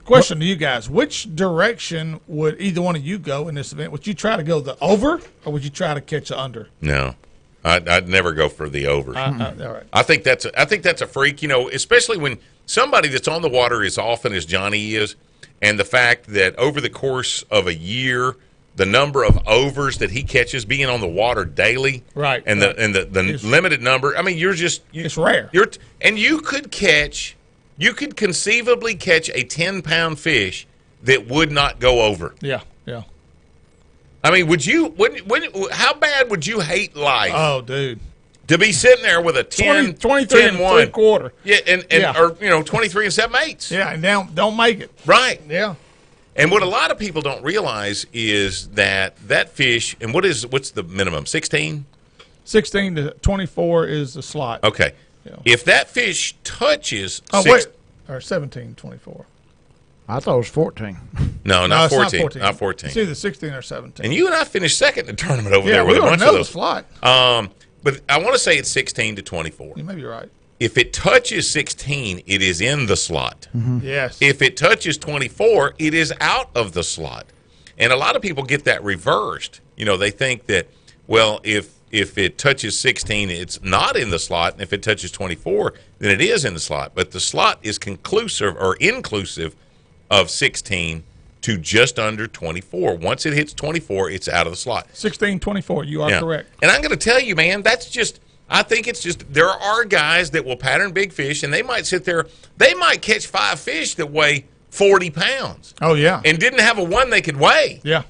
Question to you guys. Which direction would either one of you go in this event? Would you try to go the over, or would you try to catch the under? No, I'd never go for the over. All right. I think that's a freak, especially when somebody that's on the water as often as Johnny is, and the fact that over the course of a year, the number of overs that he catches being on the water daily, right, and the limited number. I mean, it's rare. You could conceivably catch a 10-pound fish that would not go over. Yeah. I mean, how bad would you hate life? Oh, dude. To be sitting there with a 10, 23 and 1. 3/4. Yeah, or 23 and 7/8. Yeah, and now don't make it. Right. Yeah. And what a lot of people don't realize is that fish, and what's the minimum, 16? 16 to 24 is the slot. Okay. Yeah. If that fish touches or 17, 24. I thought it was 14. No, not 14. Not 14. It's either 16 or 17. And you and I finished second in the tournament over there with a bunch of those. Slot. But I want to say it's 16 to 24. You may be right. If it touches 16, it is in the slot. Mm-hmm. Yes. If it touches 24, it is out of the slot. And a lot of people get that reversed. They think that, well, if it touches 16, it's not in the slot, and if it touches 24, then it is in the slot. But the slot is conclusive or inclusive of 16 to just under 24. Once it hits 24, it's out of the slot. 16, 24, you are correct. And I'm going to tell you, man, I think it's just there are guys that will pattern big fish, and they might sit there. They might catch 5 fish that weigh 40 pounds. Oh, yeah. And didn't have a one they could weigh. Yeah.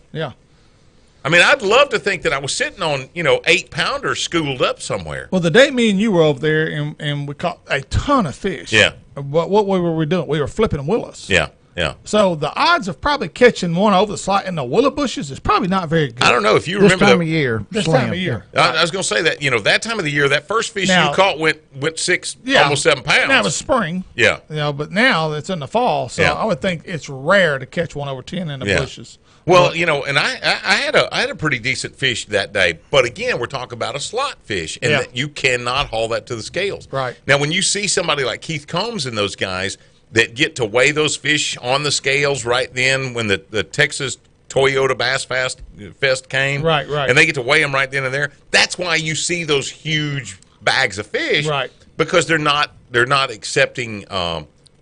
I mean, I'd love to think that I was sitting on, 8-pounders schooled up somewhere. Well, the day me and you were over there, and we caught a ton of fish. Yeah. What were we doing? We were flipping willows. Yeah. Yeah. So the odds of probably catching one over the slot in the willow bushes is probably not very good. I don't know if you This remember time of year. This slim. time of year. I was going to say that, that time of the year, that first fish Now- you caught went 6, almost 7 pounds. Now it was spring. Yeah. But now it's in the fall, so Yeah. I would think it's rare to catch one over 10 in the bushes. Well, and I had a pretty decent fish that day, but again, we're talking about a slot fish, and that you cannot haul that to the scales. Right. Now, when you see somebody like Keith Combs and those guys that get to weigh those fish on the scales right then when the Texas Toyota Bass Fest came, Right. and they get to weigh them right then and there. That's why you see those huge bags of fish, Right? Because they're not accepting.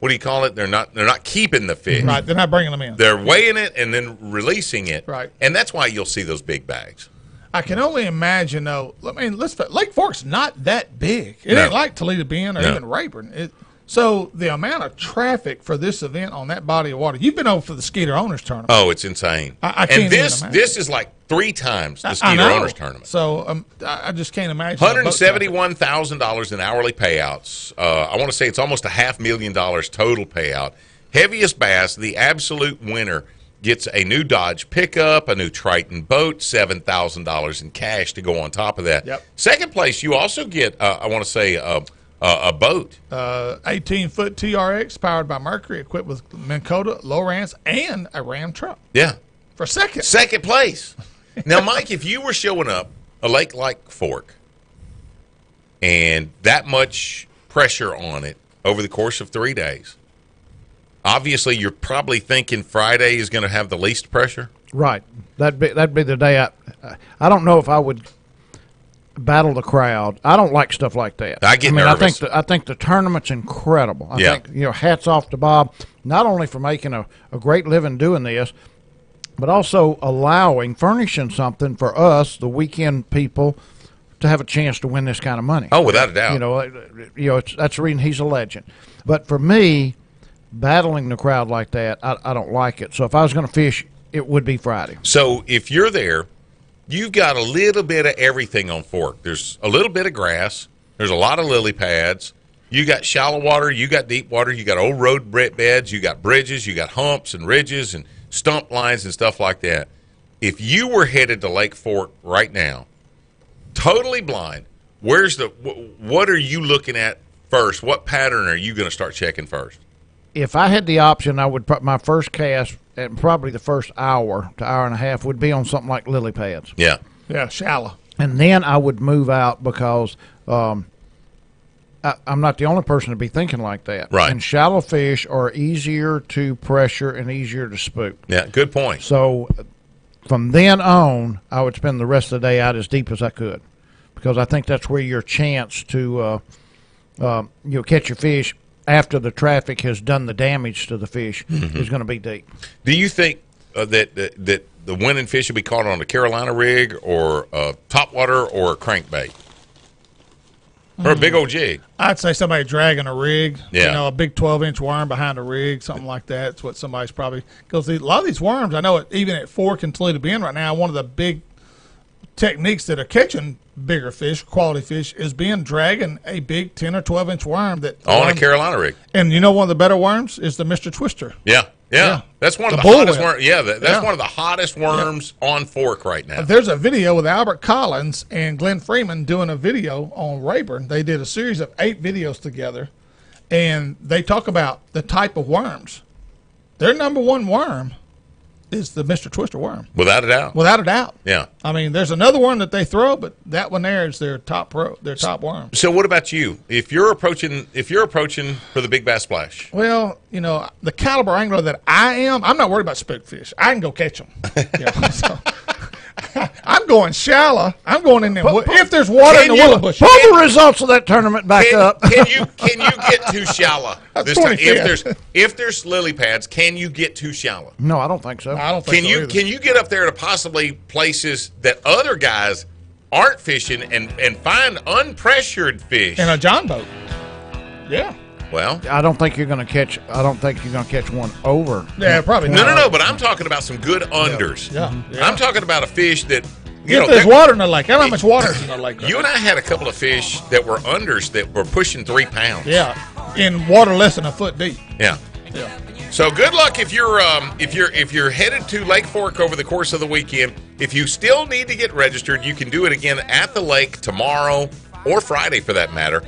What do you call it? They're not keeping the fish. Right. They're not bringing them in. They're weighing it and then releasing it. Right. And that's why you'll see those big bags. I can only imagine, though. I mean, Lake Fork's not that big. It No. ain't like Toledo Bend or No. even Rayburn. So the amount of traffic for this event on that body of water, you've been over for the Skeeter Owners Tournament. Oh, it's insane. I can't and even this imagine. this is like 3 times the I Skeeter know. Owners Tournament. So I just can't imagine. the boat traffic. $171,000 in hourly payouts. I want to say it's almost $500,000 total payout. Heaviest bass, the absolute winner, gets a new Dodge pickup, a new Triton boat, $7,000 in cash to go on top of that. Yep. Second place, you also get, I want to say, a boat. 18-foot TRX powered by Mercury, equipped with Minn Kota, Lowrance, and a Ram truck Yeah. for second. Second place. Now, Mike, if you were showing up a lake like Fork and that much pressure on it over the course of 3 days, obviously you're probably thinking Friday is going to have the least pressure. Right. That'd be the day. I don't know if I would battle the crowd. I don't like stuff like that. I get nervous. I think the tournament's incredible. I Yeah. think hats off to Bob, not only for making a great living doing this, but also furnishing something for us, the weekend people, to have a chance to win this kind of money. Oh, without a doubt. That's the reason he's a legend. But for me, battling the crowd like that, I don't like it. So if I was going to fish, it would be Friday. So if you're there, you've got a little bit of everything on Fork. There's a little bit of grass. There's a lot of lily pads. You got shallow water. You got deep water. You got old road beds. You got bridges. You got humps and ridges and stump lines and stuff like that. If you were headed to Lake Fork right now, totally blind, what are you looking at first? What pattern are you going to start checking first? If I had the option, I would my first cast, and probably the first hour to hour and a half, would be on something like lily pads. Yeah. Yeah, shallow. And then I would move out because I'm not the only person to be thinking like that. Right. And shallow fish are easier to pressure and easier to spook. Yeah, good point. So from then on, I would spend the rest of the day out as deep as I could, because I think that's where your chance to catch your fish after the traffic has done the damage to the fish is going to be deep. Do you think that the winning fish will be caught on a Carolina rig or a topwater or a crankbait? Or a big old jig? I'd say somebody dragging a rig. Yeah. A big 12-inch worm behind a rig, something like that. It's what somebody's probably – because a lot of these worms, I know even at Fork and Toledo Bend right now, one of the big techniques that are catching bigger fish, quality fish, is dragging a big 10 or 12-inch worm. On a Carolina rig. And one of the better worms is the Mr. Twister. Yeah. That's one of the bull hottest whip. worms. Yeah, that's one of the hottest worms on Fork right now. There's a video with Albert Collins and Glenn Freeman doing a video on Rayburn. They did a series of 8 videos together, and they talk about the type of worms. Their number one worm is the Mr. Twister worm. Without a doubt. Without a doubt. Yeah. I mean, there's another worm that they throw, but that one there is their top worm. So what about you? If you're approaching for the Big Bass Splash? Well, the caliber angler that I am, I'm not worried about spookfish. I can go catch them. So, I'm going shallow. I'm going in there. If there's water in the willow bush. Pull the results of that tournament back up. Can you get too shallow this time? 25th. If there's lily pads, can you get too shallow? No, I don't think so. I don't think so either. Can you get up there to possibly places that other guys aren't fishing and find unpressured fish? In a John boat. Yeah. Well, I don't think you're going to catch. I don't think you're going to catch one over. Yeah, probably not. no. But I'm talking about some good unders. Yeah. I'm talking about a fish that If there's water in the lake. I don't know how much water is in the lake. You and I had a couple of fish that were unders that were pushing 3 pounds. Yeah. In water less than a foot deep. Yeah. Yeah. So good luck if you're headed to Lake Fork over the course of the weekend. If you still need to get registered, you can do it again at the lake tomorrow or Friday for that matter.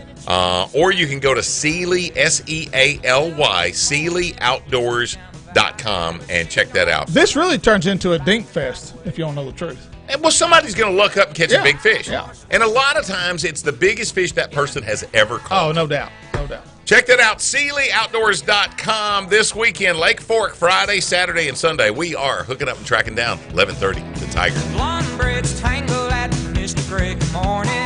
Or you can go to Sealy, Sealy, SealyOutdoors.com and check that out. This really turns into a dink fest, if you don't know the truth. And, well, somebody's going to look up and catch a big fish. Yeah. And a lot of times it's the biggest fish that person has ever caught. Oh, no doubt. No doubt. Check that out, SealyOutdoors.com. This weekend, Lake Fork, Friday, Saturday, and Sunday. We are hooking up and tracking down 11:30, the Tiger. Blonde braids tangle at Mr. Creek morning.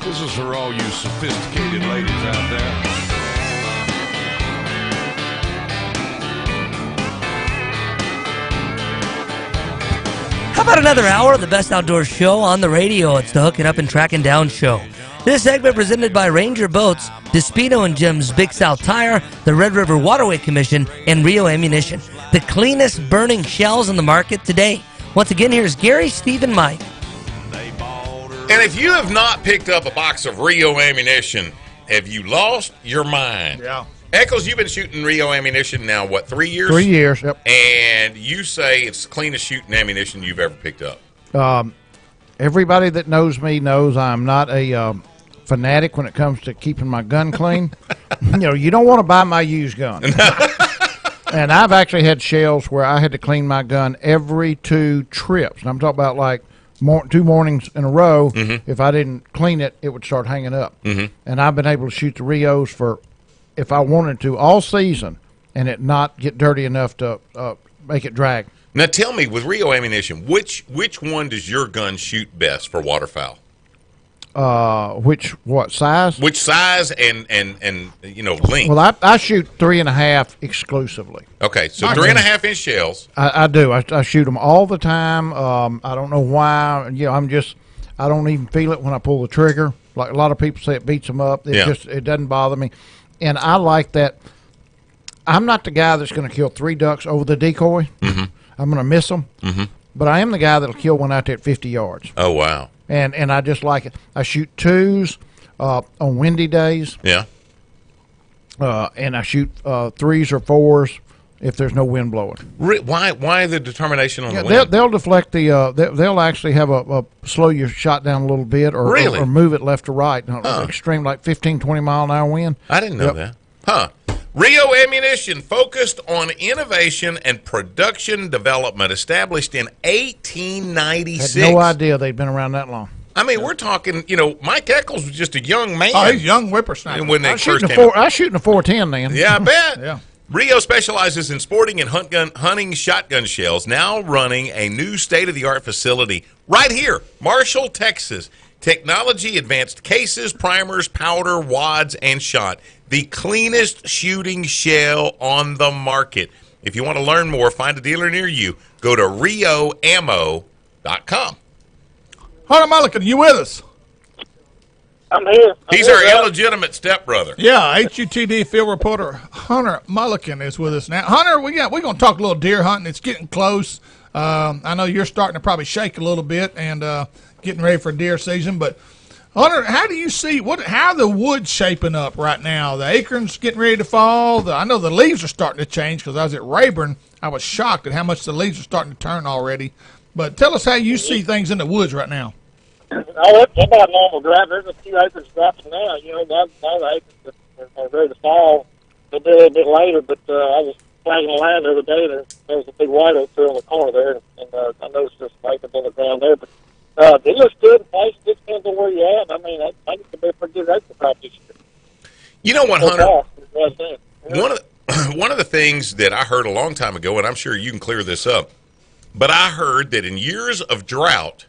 This is for all you sophisticated ladies out there. How about another hour of the best outdoor show on the radio? It's the Hooking Up and Tracking Down show. This segment presented by Ranger Boats, Despino and Jim's Big South Tire, the Red River Waterway Commission, and Rio Ammunition. The cleanest burning shells in the market today. Once again, here's Gary, Steve, and Mike. And if you have not picked up a box of Rio ammunition, have you lost your mind? Yeah. Eccles, you've been shooting Rio ammunition now, what, 3 years? 3 years, yep. And you say it's the cleanest shooting ammunition you've ever picked up. Everybody that knows me knows I'm not a fanatic when it comes to keeping my gun clean. You don't want to buy my used gun. And I've actually had shells where I had to clean my gun every 2 trips. And I'm talking about like 2 mornings in a row. Mm-hmm. If I didn't clean it, it would start hanging up. Mm-hmm. And I've been able to shoot the Rios for, if I wanted to, all season and it not get dirty enough to make it drag. Now tell me, with Rio ammunition, which one does your gun shoot best for waterfowl? What size? Which size and length? Well, I shoot 3.5 exclusively. Okay, so 3.5 inch shells. I do. I shoot them all the time. I don't know why. I don't even feel it when I pull the trigger. Like a lot of people say, it beats them up. It doesn't bother me, and I like that. I'm not the guy that's going to kill 3 ducks over the decoy. Mm-hmm. I'm going to miss them. Mm-hmm. But I am the guy that'll kill one out there at 50 yards. Oh, wow. and I just like it. I shoot 2s on windy days. Yeah. And I shoot 3s or 4s if there's no wind blowing. Why the determination on the wind? They'll deflect the. They'll actually have a slow your shot down a little bit, or move it left to right. Extreme, like 15, 20 mile an hour wind. I didn't know that. Huh. Rio Ammunition, focused on innovation and production development, established in 1896. Had no idea they'd been around that long. I mean, we're talking, Mike Eccles was just a young man. Oh, he's a young whippersnapper. When they first came out. I was shooting a 410 then. Yeah, I bet. Yeah. Rio specializes in sporting and hunting shotgun shells, now running a new state-of-the-art facility right here, Marshall, Texas. Technology advanced cases, primers, powder, wads, and shot. The cleanest shooting shell on the market. If you want to learn more, find a dealer near you. Go to rioammo.com. Hunter Mulligan, you with us? I'm here. He's our illegitimate stepbrother. Yeah, HUTD field reporter Hunter Mulligan is with us now. Hunter, we're going to talk a little deer hunting. It's getting close. I know you're starting to probably shake a little bit and getting ready for deer season. But Hunter, how do you see how the woods shaping up right now? The acorns getting ready to fall. I know the leaves are starting to change because I was at Rayburn. I was shocked at how much the leaves are starting to turn already. But tell us how you see things in the woods right now. Oh, it's about normal draft. There's a few acres dropping now. Now the acres are ready to fall. They'll be a little bit later, but I was flagging the line the other day. There was a big white oak tree on the corner there, and I noticed there's some acres on the ground there. But it looks good in place. It depends on where you're at. I mean, I think it's going to be a pretty good acre crop this year. You know what, Hunter? One of the things that I heard a long time ago, and I'm sure you can clear this up, but I heard that in years of drought,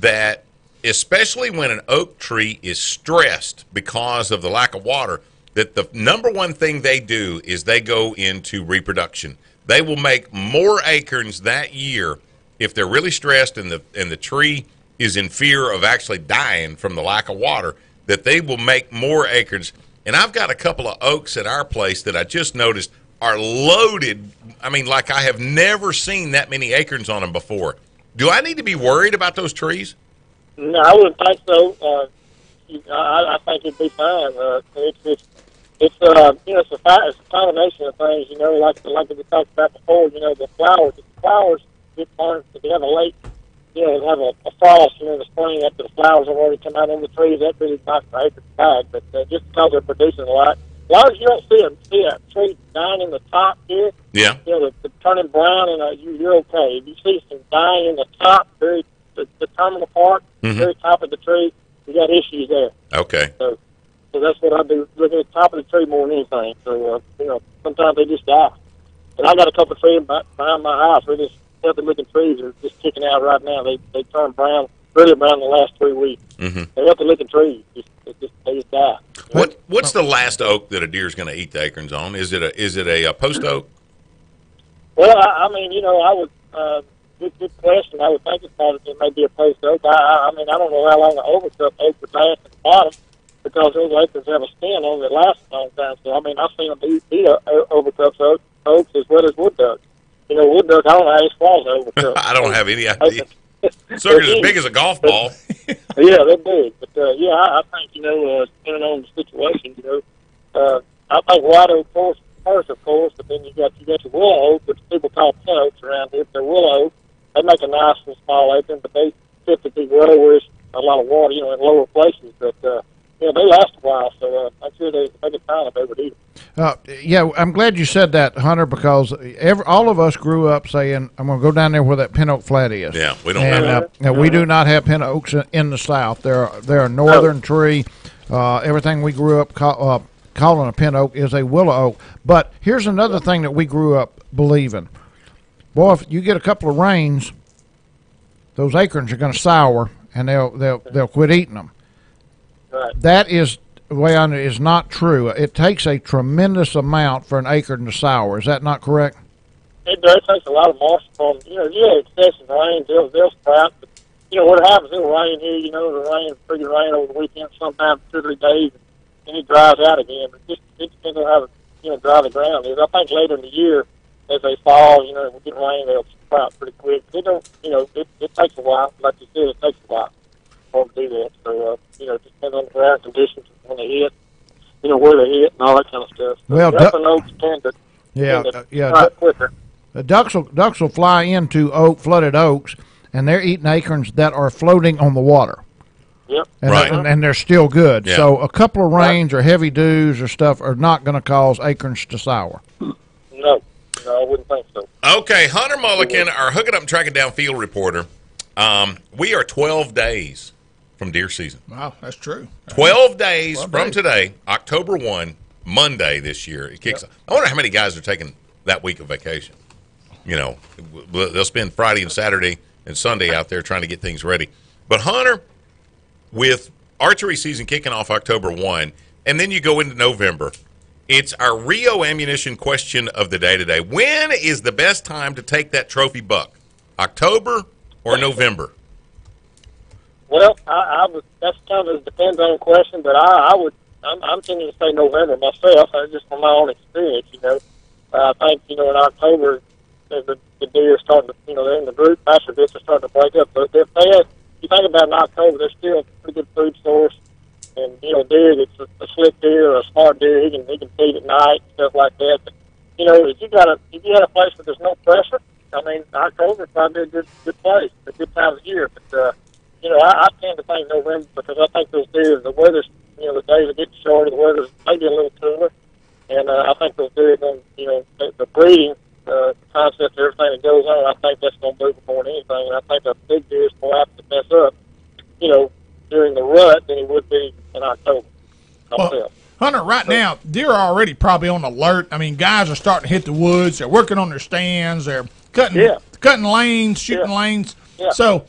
that especially when an oak tree is stressed because of the lack of water, that the number one thing they do is they go into reproduction. They will make more acorns that year if they're really stressed and the tree is in fear of actually dying from the lack of water, that they will make more acorns. And I've got a couple of oaks at our place that I just noticed are loaded. I mean, like I have never seen that many acorns on them before. Do I need to be worried about those trees? No, I wouldn't think so. I think it'd be fine. It's a combination of things. Like we talked about before. The flowers get turned. If you have a late, have a frost in the spring after the flowers have already come out on the trees, that really knocks the acres back. But just because they're producing a lot. As long as you don't see a tree dying in the top here, yeah, the turning brown, and you're okay. If you see some dying in the top, the terminal part, very top of the tree, you got issues there. Okay. So that's what I do, looking at the top of the tree more than anything. So, sometimes they just die. And I got a couple of trees behind my house. They're just healthy-looking trees are just kicking out right now. They turn brown, really brown in the last 3 weeks. Mm-hmm. They're healthy-looking trees. They just die. What's the last oak that a deer's going to eat the acorns on? Is it a post oak? Well, I would good question. I would think it may be a post oak. I don't know how long the overcup oak would last at the bottom because those acres have a stem on that lasts a long time. So I've seen them eat overcups oaks as well as wood duck. Wood duck, I don't know how he swallows overcup. I don't have any idea. Sucker's as big as a golf ball. Yeah, they're big. But I think depending on the situation, I think white oak first, of course, but then you got your willow oak, which people call pin oaks around here. If they're willow, they make a nice and small acorn, but they typically grow where there's a lot of water, in lower places. But they last a while, so I'm sure they could find if they would eat them. Yeah, I'm glad you said that, Hunter, because all of us grew up saying, I'm going to go down there where that pin oak flat is. Yeah, we don't have that. We do not have pin oaks in the South. They're a northern tree. Everything we grew up calling a pin oak is a willow oak. But here's another thing that we grew up believing. Boy, if you get a couple of rains, those acorns are going to sour, and they'll quit eating them. Right. That is the way I know is not true. It takes a tremendous amount for an acorn to sour. Is that not correct? It does. It takes a lot of moisture from excessive rain. They'll sprout. But, what happens? It'll rain here. Pretty rain over the weekend. Sometimes 2 or 3 days, and it dries out again. But it depends on how dry the ground is. I think later in the year, as they fall, we get rain, they'll sprout pretty quick. They don't. It takes a while. Like you said, it takes a while. do that. So, just depends on the ground conditions when they hit, where they hit and all that kind of stuff. So Well, ducks and oaks tend to quicker. The ducks will fly into flooded oaks, and they're eating acorns that are floating on the water. Yep. And they're still good. Yeah. So a couple of rains or heavy dews or stuff are not going to cause acorns to sour. No, I wouldn't think so. Okay, Hunter Mulligan, our hooking up and tracking down field reporter. We are 12 days from deer season. Wow, that's true. 12 days from today, October 1, Monday this year. It kicks off. I wonder how many guys are taking that week of vacation. They'll spend Friday and Saturday and Sunday out there trying to get things ready. But Hunter, with archery season kicking off October 1, and then you go into November, it's our Rio ammunition question of the day today. When is the best time to take that trophy buck? October or November? Well, that's kind of a depends on the question, but I'm tending to say November myself, just from my own experience, I think, in October, the deer are starting to, they're in the group, pasture bits are starting to break up. But if you think about it in October, they're still a pretty good food source. And, deer that's a slick deer or a smart deer, he can feed at night, stuff like that. But, if you got a place where there's no pressure, October is probably a good place, a good time of year. But, I tend to think November because I think those deer, the weather's, the days are getting shorter, the weather's maybe a little cooler. And I think those deer, the breeding concept, everything that goes on, I think that's going to move more than anything. And I think a big deer is more apt to mess up, during the rut than he would be in October. Well, Hunter, right now, deer are already probably on alert. Guys are starting to hit the woods. They're working on their stands. They're cutting lanes, shooting lanes. Yeah. So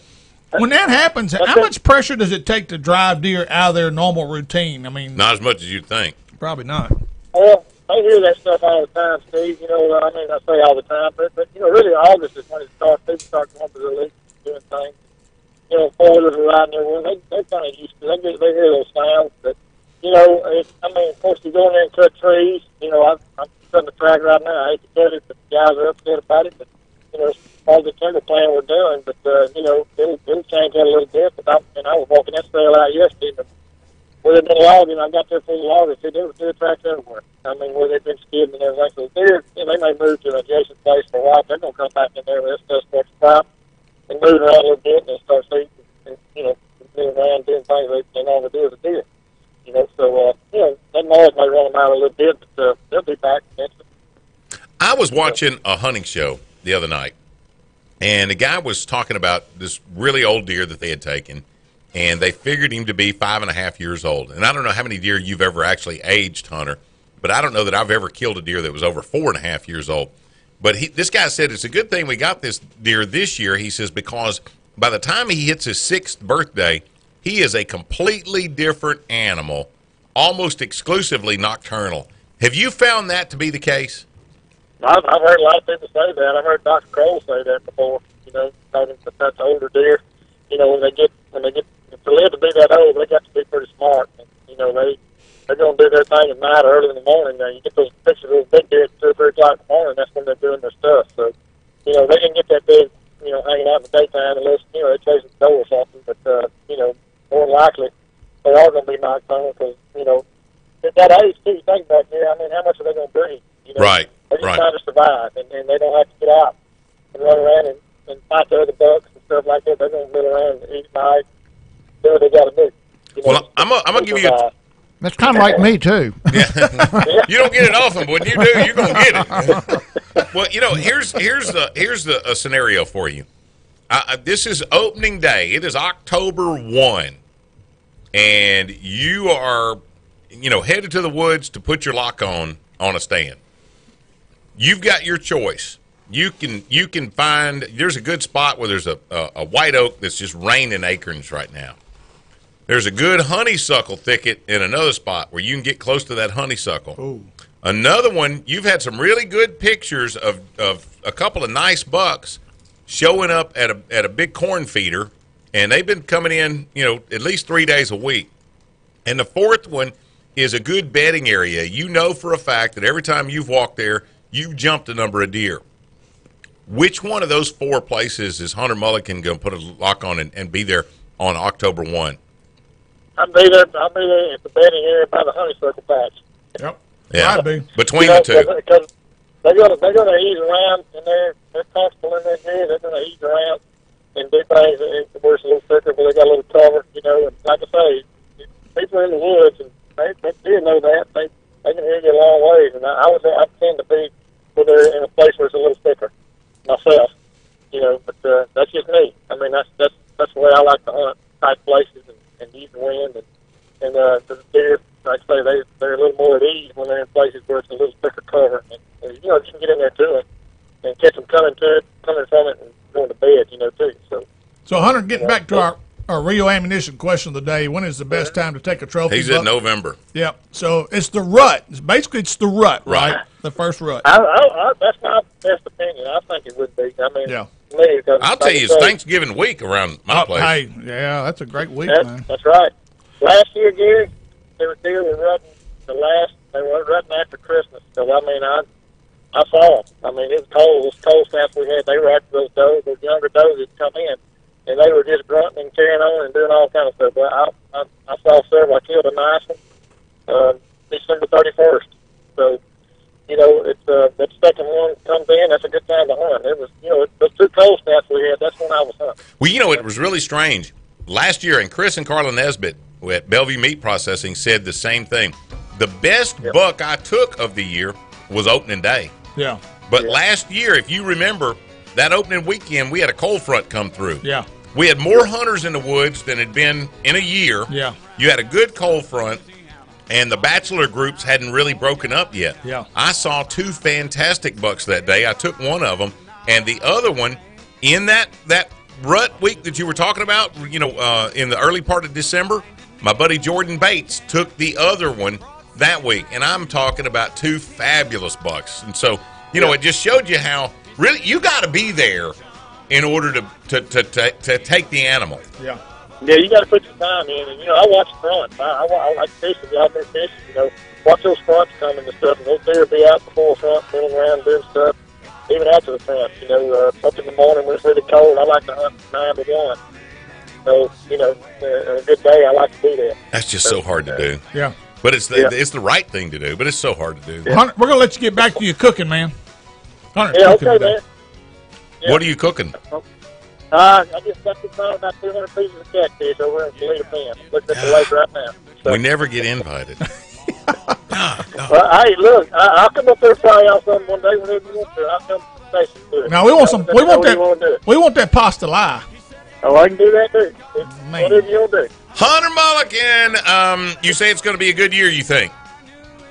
when that happens, how much pressure does it take to drive deer out of their normal routine? Not as much as you'd think. Probably not. Well, I hear that stuff all the time, Steve. I say all the time, but really August is when it starts. People start going to the league, doing things. Four-wheelers are riding everywhere. They're kind of used to it. They hear those sounds. But, of course, you go in there and cut trees. I'm cutting the track right now. I hate to cut it, but the guys are upset about it. But, it's part of the timber plan we're doing. But, it'll change that a little bit. But I was walking that trail out yesterday. But where they've been logging, I got there full of loggers. There were deer tracks everywhere. Where they've been skidding and everything. So deer, they may move to an adjacent place for a while. They're going to come back in there when this stuff starts to stop. And moving around a little bit and start seeing, moving around doing things they normally do as a deer. So, that noise may run them out a little bit, but they'll be back eventually. I was watching a hunting show the other night, and a guy was talking about this really old deer that they had taken, and they figured him to be 5.5 years old. And I don't know how many deer you've ever actually aged, Hunter, but I don't know that I've ever killed a deer that was over 4.5 years old. But this guy said it's a good thing we got this deer this year, he says, because by the time he hits his 6th birthday, he is a completely different animal, almost exclusively nocturnal. Have you found that to be the case? I've heard a lot of people say that. I've heard Dr. Kroll say that before, talking to such older deer. When they get to live to be that old, they got to be pretty smart. And, they're going to do their thing at night or early in the morning. Now, you get those pictures of those big deer at 2 or 3 o'clock in the morning, that's when they're doing their stuff. So, they can get that big, hanging out in the daytime unless, they're chasing the doe or something. But, more than likely, they are going to be nocturnal because, at that age, too, you think about it, how much are they going to breed? Right, They're just trying to survive, and they don't have to get out and run around and fight the other bucks and stuff like that. They're going to sit around and eat at night, do what they got to do. Well, I'm going to give you That's kind of like me, too. You don't get it often, but when you do, you're going to get it. Well, here's a scenario for you. This is opening day. It is October 1, and you are, headed to the woods to put your lock on a stand. You've got your choice. You can find, there's a good spot where there's a white oak that's just raining acorns right now. There's a good honeysuckle thicket in another spot where you can get close to that honeysuckle. Ooh. Another one, you've had some really good pictures of a couple of nice bucks showing up at a big corn feeder, and they've been coming in, at least 3 days a week. And the fourth one is a good bedding area. You know for a fact that every time you've walked there, you've jumped a number of deer. Which one of those 4 places is Hunter Mulligan going to put a lock on and be there on October 1? I'll be there. I'll be there at the bedding area by the honeysuckle patch. Yep. Yeah. I'd be. Between the two. Because they're gonna ease around and they're comfortable in their gear. They're gonna ease around and do things where it's a little thicker, but they got a little cover, you know. And like I say, people in the woods, and they do know that they can hear you a long ways. And I tend to be where they're in a place where it's a little thicker myself, you know. But that's just me. I mean, that's the way I like to hunt, tight places and use the wind and the deer. Like I say, they're a little more at ease when they're in places where it's a little thicker cover. And you know, you can get in there to it and catch them coming from it, and going to bed, you know, too. So Hunter, getting back to our Rio ammunition question of the day, when is the best time to take a trophy He's buck? in November. Yeah. So it's the rut. It's the rut, right? The first rut. That's my best opinion. I think it would be. I mean, yeah. I'll tell you, it's Thanksgiving week around my place. Hey, yeah, that's a great week, man. That's right. Last year, Gary, they were rutting they were rutting after Christmas. So, I mean, I saw them. I mean, it was cold. Those cold snaps we had, they were after those does, those younger does that come in, and they were just grunting and carrying on and doing all kind of stuff. But I saw several. I killed a nice one December 31st. So, you know, it's that second one comes in, that's a good time to hunt. It was, you know, those two cold snaps we had, that's when I was hunting. Well, you know, it was really strange. Last year, and Chris and Carla Nesbitt at Bellevue Meat Processing said the same thing. The best buck I took of the year was opening day. Yeah. But last year, if you remember, that opening weekend, we had a cold front come through. Yeah. We had more hunters in the woods than had been in a year. Yeah. You had a good cold front, and the bachelor groups hadn't really broken up yet. Yeah. I saw two fantastic bucks that day. I took one of them, and the other one, in that rut week that you were talking about, you know, in the early part of December, my buddy Jordan Bates took the other one that week, and I'm talking about two fabulous bucks. And so, you know, it just showed you how really you got to be there in order to take the animal. Yeah. Yeah, you got to put your time in, and you know, I watch fronts. I like fishing, out there fishing. You know, watch those fronts coming and stuff, and those deer be out before the front, milling around doing stuff. Even after the front, you know, up in the morning when it's really cold, I like to hunt 9 to 1. So, you know, a good day, I like to do that. That's just so hard to do. Yeah. But it's the right thing to do, but it's so hard to do. Yeah. Hunter, we're going to let you get back to your cooking, man. Hunter's yeah, cooking okay, today. man. Yeah. What are you cooking? I just got to find about 200 pieces of catfish over in Toledo Pen. I'm looking at the lake right now. So. We never get invited. Well, hey, look, I'll come up there and fry out something one day whenever you want to. I'll come to the station to it. Now, we want that pasta lie. Oh, I can do that too. Whatever you want to do. Hunter Mulligan, you say it's going to be a good year, you think?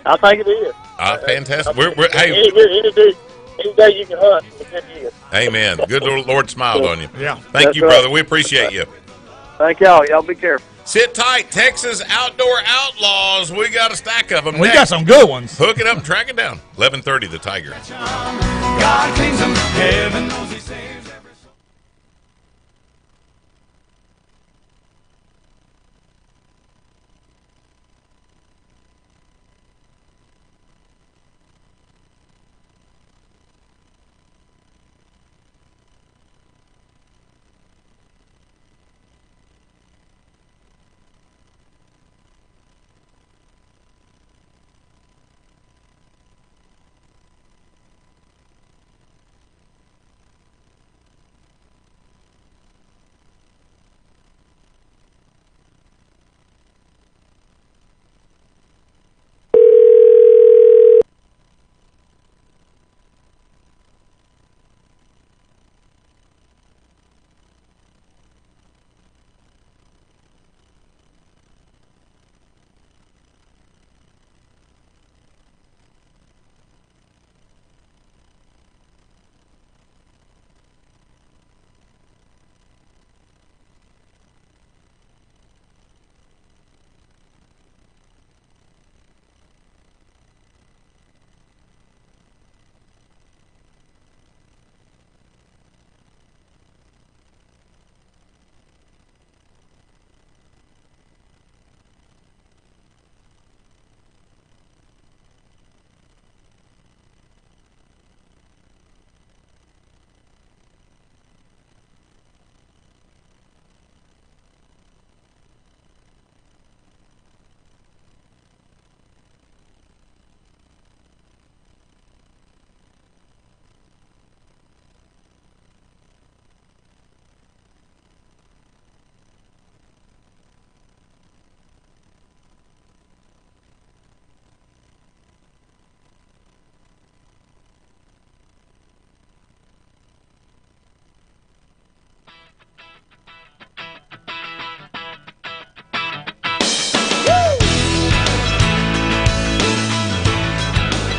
I think it is. Fantastic. Any day you can hunt, it's a good year. Amen. Good Lord smiled on you. Yeah. Thank you, brother. We appreciate you. Thank y'all. Y'all be careful. Sit tight. Texas Outdoor Outlaws. We got a stack of them. We got some good ones. Hook it up and track it down. 11:30, The Tiger. God cleans them. Heaven knows he saves every soul.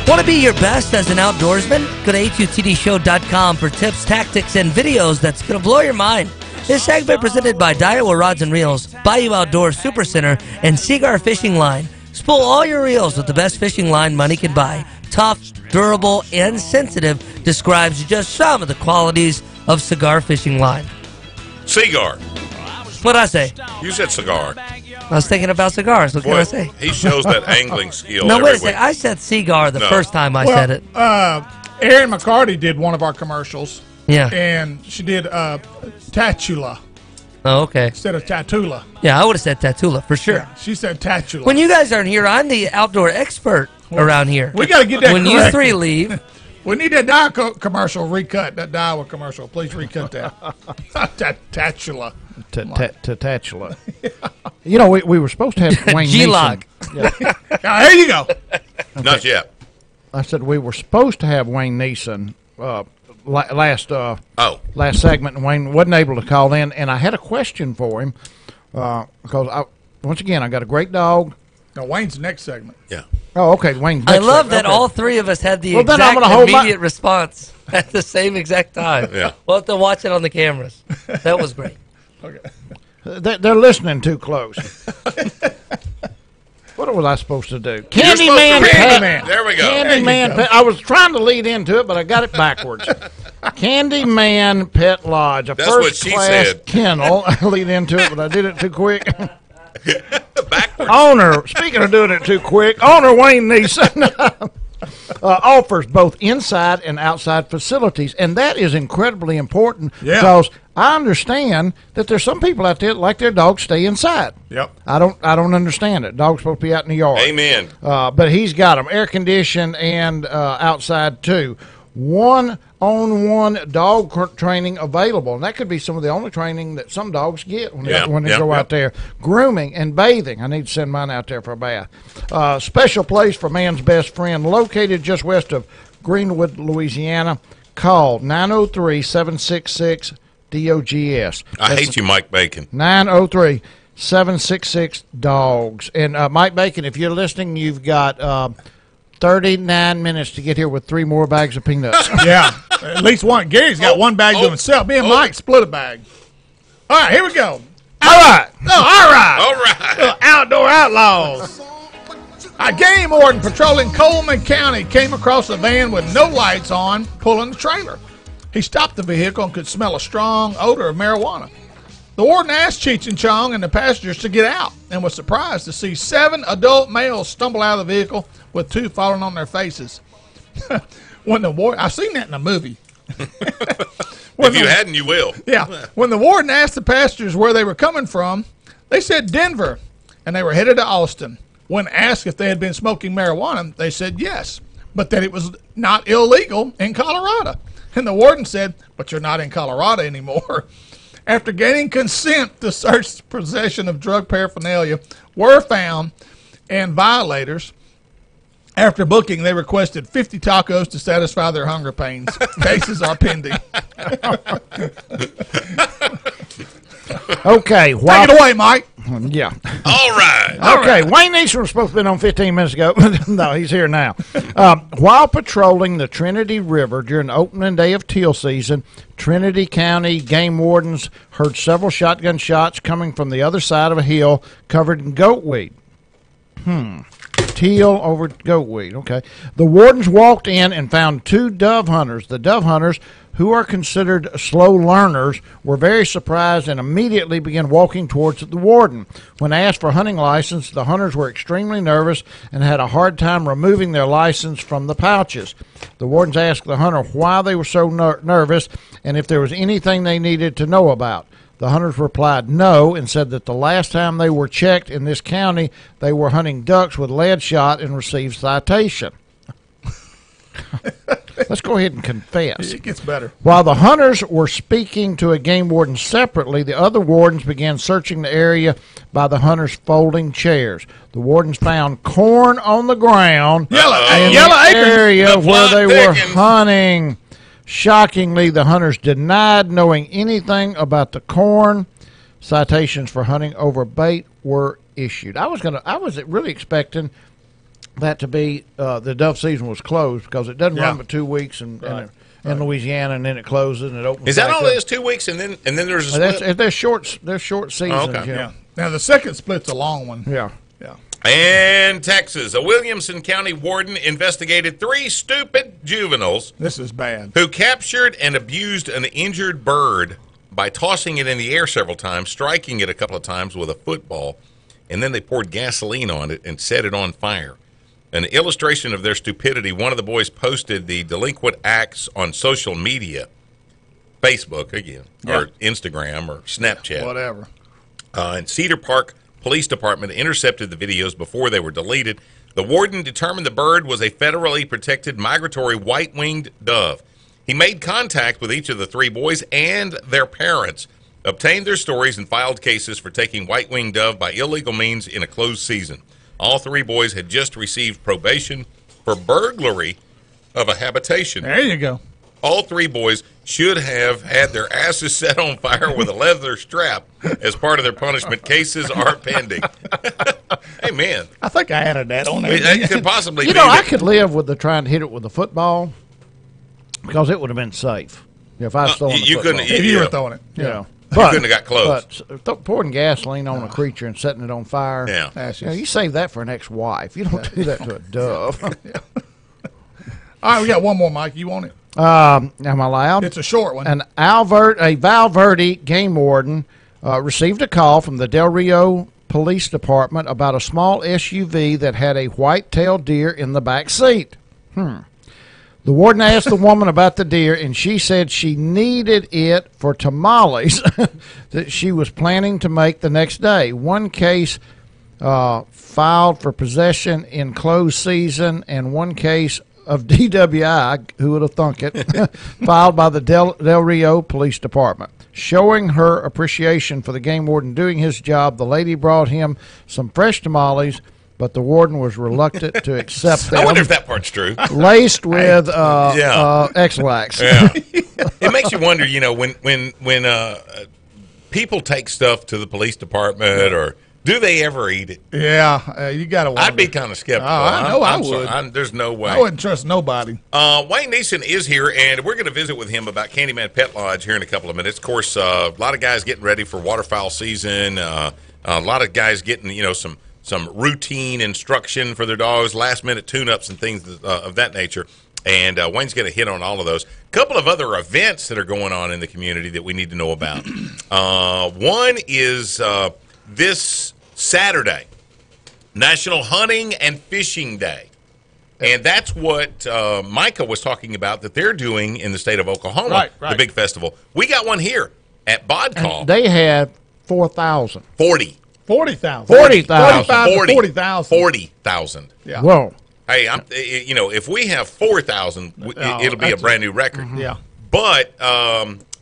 Want to be your best as an outdoorsman? Go to HUTDshow.com for tips, tactics, and videos that's going to blow your mind. This segment presented by Daiwa Rods and Reels, Bayou Outdoors Supercenter, and Cigar Fishing Line. Spool all your reels with the best fishing line money can buy. Tough, durable, and sensitive describes just some of the qualities of Cigar Fishing Line. Cigar. What'd I say? You said cigar. I was thinking about cigars. What can I say? He shows that angling skill. No, every wait a week. second. I said cigar the first time I said it. Erin McCarty did one of our commercials. Yeah. And she did Tatula Oh, okay. instead of Tatula. Yeah, I would have said Tatula for sure. Yeah, she said Tatula. When you guys aren't here, I'm the outdoor expert around here. We got to get that When corrected. you three leave. We need that Daiwa commercial recut. That Daiwa commercial. Please recut that. Tatula. Tatula. You know, we were supposed to have Wayne G-Log. Neeson. Yeah. Now, here you go. Not yet. I said we were supposed to have Wayne Neeson last segment, and Wayne wasn't able to call in, and I had a question for him because once again I got a great dog. Now, Wayne's next segment. Yeah. Oh, okay, Wayne's I next love segment. that all three of us had the Well, then I'm exact gonna hold my- immediate response at the same exact time. Yeah. We'll have to watch it on the cameras. That was great. Okay. They're listening too close. What was I supposed to do? You're Candyman. supposed to read Pet. it. There we go. Candyman. I was trying to lead into it, but I got it backwards. Candyman Pet Lodge, a That's what she first-class said. kennel. I lead into it, but I did it too quick. Backwards. Owner, speaking of doing it too quick, owner Wayne Neeson offers both inside and outside facilities, and that is incredibly important because I understand that there's some people out there that like their dogs stay inside. Yep. I don't understand it. Dogs supposed to be out in the yard. Amen. But he's got them air conditioned and outside too. One-on-one dog training available, and that could be some of the only training that some dogs get when they go out there. Grooming and bathing. I need to send mine out there for a bath. Special place for man's best friend, located just west of Greenwood, Louisiana. Call 903-766-DOGS. I hate you, Mike Bacon. 903-766-DOGS. And Mike Bacon, if you're listening, you've got 39 minutes to get here with 3 more bags of peanuts. Yeah, at least one. Gary's got one bag to himself. Me and Mike split a bag. All right, here we go. All right. All right. All right. Outdoor Outlaws. A game warden patrolling Coleman County came across a van with no lights on, pulling the trailer. He stopped the vehicle and could smell a strong odor of marijuana. The warden asked Cheech and Chong and the passengers to get out and was surprised to see 7 adult males stumble out of the vehicle with 2 falling on their faces. When the warden, I've seen that in a movie. If you hadn't, you will. Yeah. When the warden asked the passengers where they were coming from, they said Denver, and they were headed to Austin. When asked if they had been smoking marijuana, they said yes, but that it was not illegal in Colorado. And the warden said, but you're not in Colorado anymore. After gaining consent to search possession of drug paraphernalia were found and violators. After booking, they requested 50 tacos to satisfy their hunger pains. Cases are pending. Okay. Take it away, Mike. Yeah. All right. Okay, Wayne Neeson was supposed to have been on 15 minutes ago. No, he's here now. While patrolling the Trinity River during the opening day of teal season, Trinity County game wardens heard several shotgun shots coming from the other side of a hill covered in goatweed. Teal over goatweed. Okay. The wardens walked in and found 2 dove hunters. The dove hunters, who are considered slow learners, were very surprised and immediately began walking towards the warden. When asked for a hunting license, the hunters were extremely nervous and had a hard time removing their license from the pouches. The wardens asked the hunter why they were so nervous and if there was anything they needed to know about. The hunters replied no and said that the last time they were checked in this county, they were hunting ducks with lead shot and received citation. Let's go ahead and confess. It gets better. While the hunters were speaking to a game warden separately, the other wardens began searching the area by the hunters' folding chairs. The wardens found corn on the ground in the area where they were hunting. Shockingly, the hunters denied knowing anything about the corn. Citations for hunting over bait were issued. I was really expecting that to be the dove season was closed because it doesn't run but 2 weeks in Louisiana, and then it closes and it opens. Is that all up. it is? 2 weeks, and then there's a split? They're short seasons. Oh, okay. Yeah. Now the second split's a long one. Yeah. And Texas, a Williamson County warden investigated 3 stupid juveniles. This is bad. Who captured and abused an injured bird by tossing it in the air several times, striking it a couple of times with a football, and then they poured gasoline on it and set it on fire. An illustration of their stupidity, one of the boys posted the delinquent acts on social media, Facebook again, or Instagram or Snapchat. Whatever. And Cedar Park Police Department intercepted the videos before they were deleted. The warden determined the bird was a federally protected migratory white-winged dove. He made contact with each of the 3 boys and their parents, obtained their stories, and filed cases for taking white-winged dove by illegal means in a closed season. All 3 boys had just received probation for burglary of a habitation. There you go. All 3 boys should have had their asses set on fire with a leather strap as part of their punishment. Cases are pending. Hey, man. I think I added that on there. That could possibly be. I could live with the trying to hit it with a football because it would have been safe if I was throwing the football. If you were throwing it. Yeah. But, you couldn't have got close. But pouring gasoline on a creature and setting it on fire, you save that for an ex-wife. You don't do that to a dove. All right, we got one more, Mike. You want it? Am I allowed? It's a short one. A Val Verde game warden received a call from the Del Rio Police Department about a small SUV that had a white-tailed deer in the back seat. The warden asked the woman about the deer, and she said she needed it for tamales that she was planning to make the next day. One case filed for possession in closed season, and one case of DWI, who would have thunk it, filed by the Del Rio Police Department. Showing her appreciation for the game warden doing his job, the lady brought him some fresh tamales, but the warden was reluctant to accept them. I wonder if that part's true. Laced with X-Lax. Yeah. It makes you wonder, when people take stuff to the police department or do they ever eat it? Yeah, you got to wonder. I'd be kind of skeptical. I know I would. There's no way. I wouldn't trust nobody. Wayne Neeson is here, and we're going to visit with him about Candyman Pet Lodge here in a couple of minutes. Of course, a lot of guys getting ready for waterfowl season. A lot of guys getting, some routine instruction for their dogs, last-minute tune-ups and things of that nature. And Wayne's going to hit on all of those. A couple of other events that are going on in the community that we need to know about. One is this Saturday, National Hunting and Fishing Day. And that's what Micah was talking about that they're doing in the state of Oklahoma, right. the big festival. We got one here at Bodcall. And they had 4,000. 40,000. 40,000. Yeah. Whoa. Hey, if we have 4,000, it'll be a brand new record. Mm-hmm. Yeah. But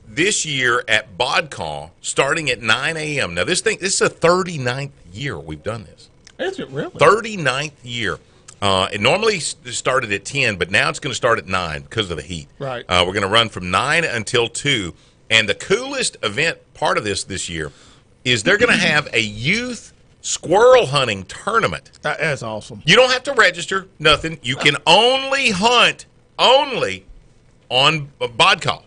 this year at Bodcall, starting at 9 a.m. Now, this is the 39th year we've done this. Is it really? 39th year. It normally started at 10, but now it's going to start at 9 because of the heat. Right. We're going to run from 9 until 2. And the coolest event part of this year is they're going to have a youth squirrel hunting tournament. That's awesome. You don't have to register, nothing. You can only hunt on Bodcall.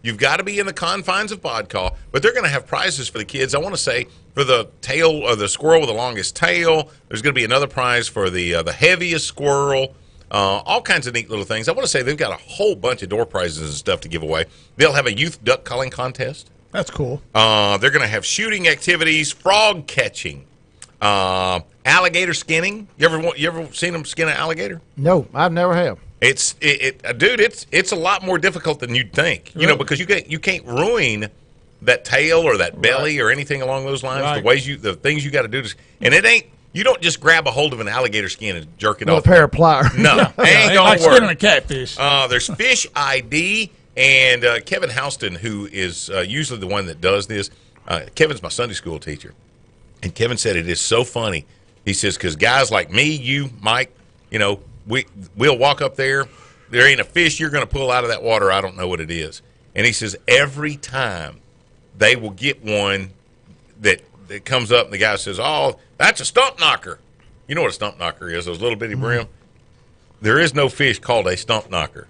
You've got to be in the confines of Bodcall, but they're going to have prizes for the kids. I want to say for the tail or the squirrel with the longest tail, there's going to be another prize for the heaviest squirrel. All kinds of neat little things. I want to say they've got a whole bunch of door prizes and stuff to give away. They'll have a youth duck calling contest. That's cool. They're going to have shooting activities, frog catching, alligator skinning. You ever seen them skin an alligator? No, I've never have. It's a lot more difficult than you'd think. Really? Because you can't ruin that tail or that belly or anything along those lines. Right. The things you got to do and it ain't. You don't just grab a hold of an alligator skin and jerk it off. With a pair of pliers. No, ain't gonna like work. skinning a catfish. There's Fish ID and Kevin Houston, who is usually the one that does this. Kevin's my Sunday school teacher, and Kevin said it is so funny. He says because guys like me, you, Mike, we'll walk up there. There ain't a fish you're going to pull out of that water. I don't know what it is. And he says every time they will get one that comes up and the guy says, "Oh, that's a stump knocker." You know what a stump knocker is? Those little bitty brim. There is no fish called a stump knocker.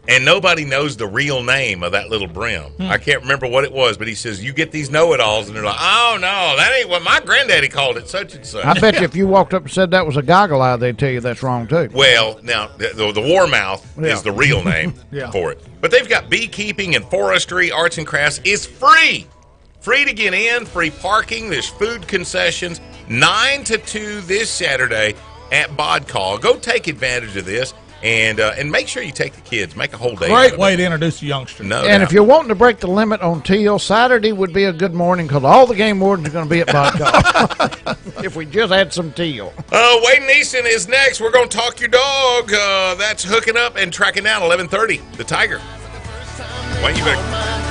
And nobody knows the real name of that little brim. I can't remember what it was, but he says, you get these know-it-alls, and they're like, oh, no, that ain't what my granddaddy called it, such and such. I bet you if you walked up and said that was a goggle eye, they'd tell you that's wrong, too. Well, now, the warmouth is the real name for it. But they've got beekeeping and forestry, arts and crafts. It's free. Free to get in, free parking. There's food concessions. 9 to 2 this Saturday at Bod Call. Go take advantage of this. And make sure you take the kids. Make a whole day. Great way to introduce a youngster. No and doubt. If you're wanting to break the limit on teal, Saturday would be a good morning because all the game wardens are going to be at Bodcall. If we just had some teal. Wade Neeson is next. We're going to talk your dog. That's hooking up and tracking down 11:30. The Tiger. Wade, you better.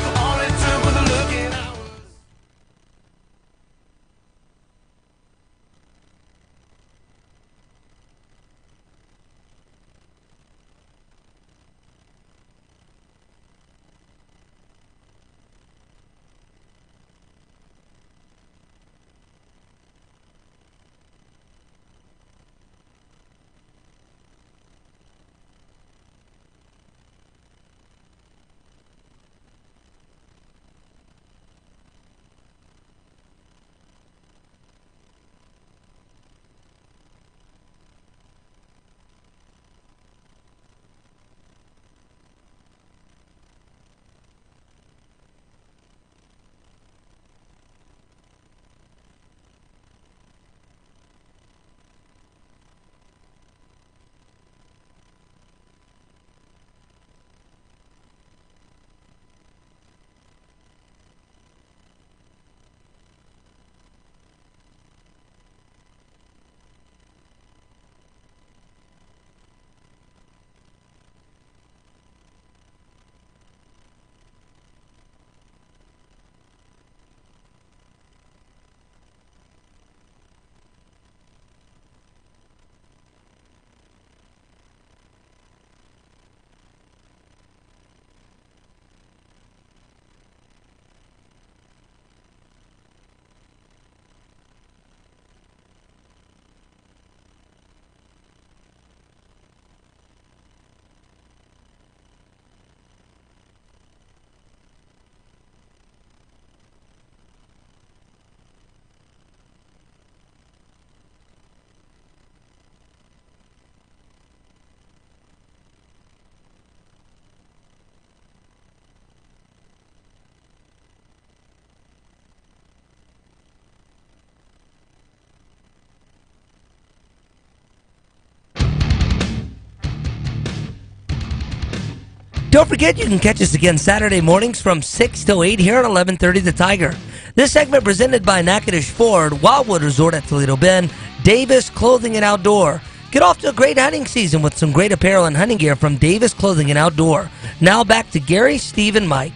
Don't forget, you can catch us again Saturday mornings from 6 till 8 here on 1130 The Tiger. This segment presented by Natchitoches Ford, Wildwood Resort at Toledo Bend, Davis Clothing and Outdoor. Get off to a great hunting season with some great apparel and hunting gear from Davis Clothing and Outdoor. Now back to Gary, Steve, and Mike.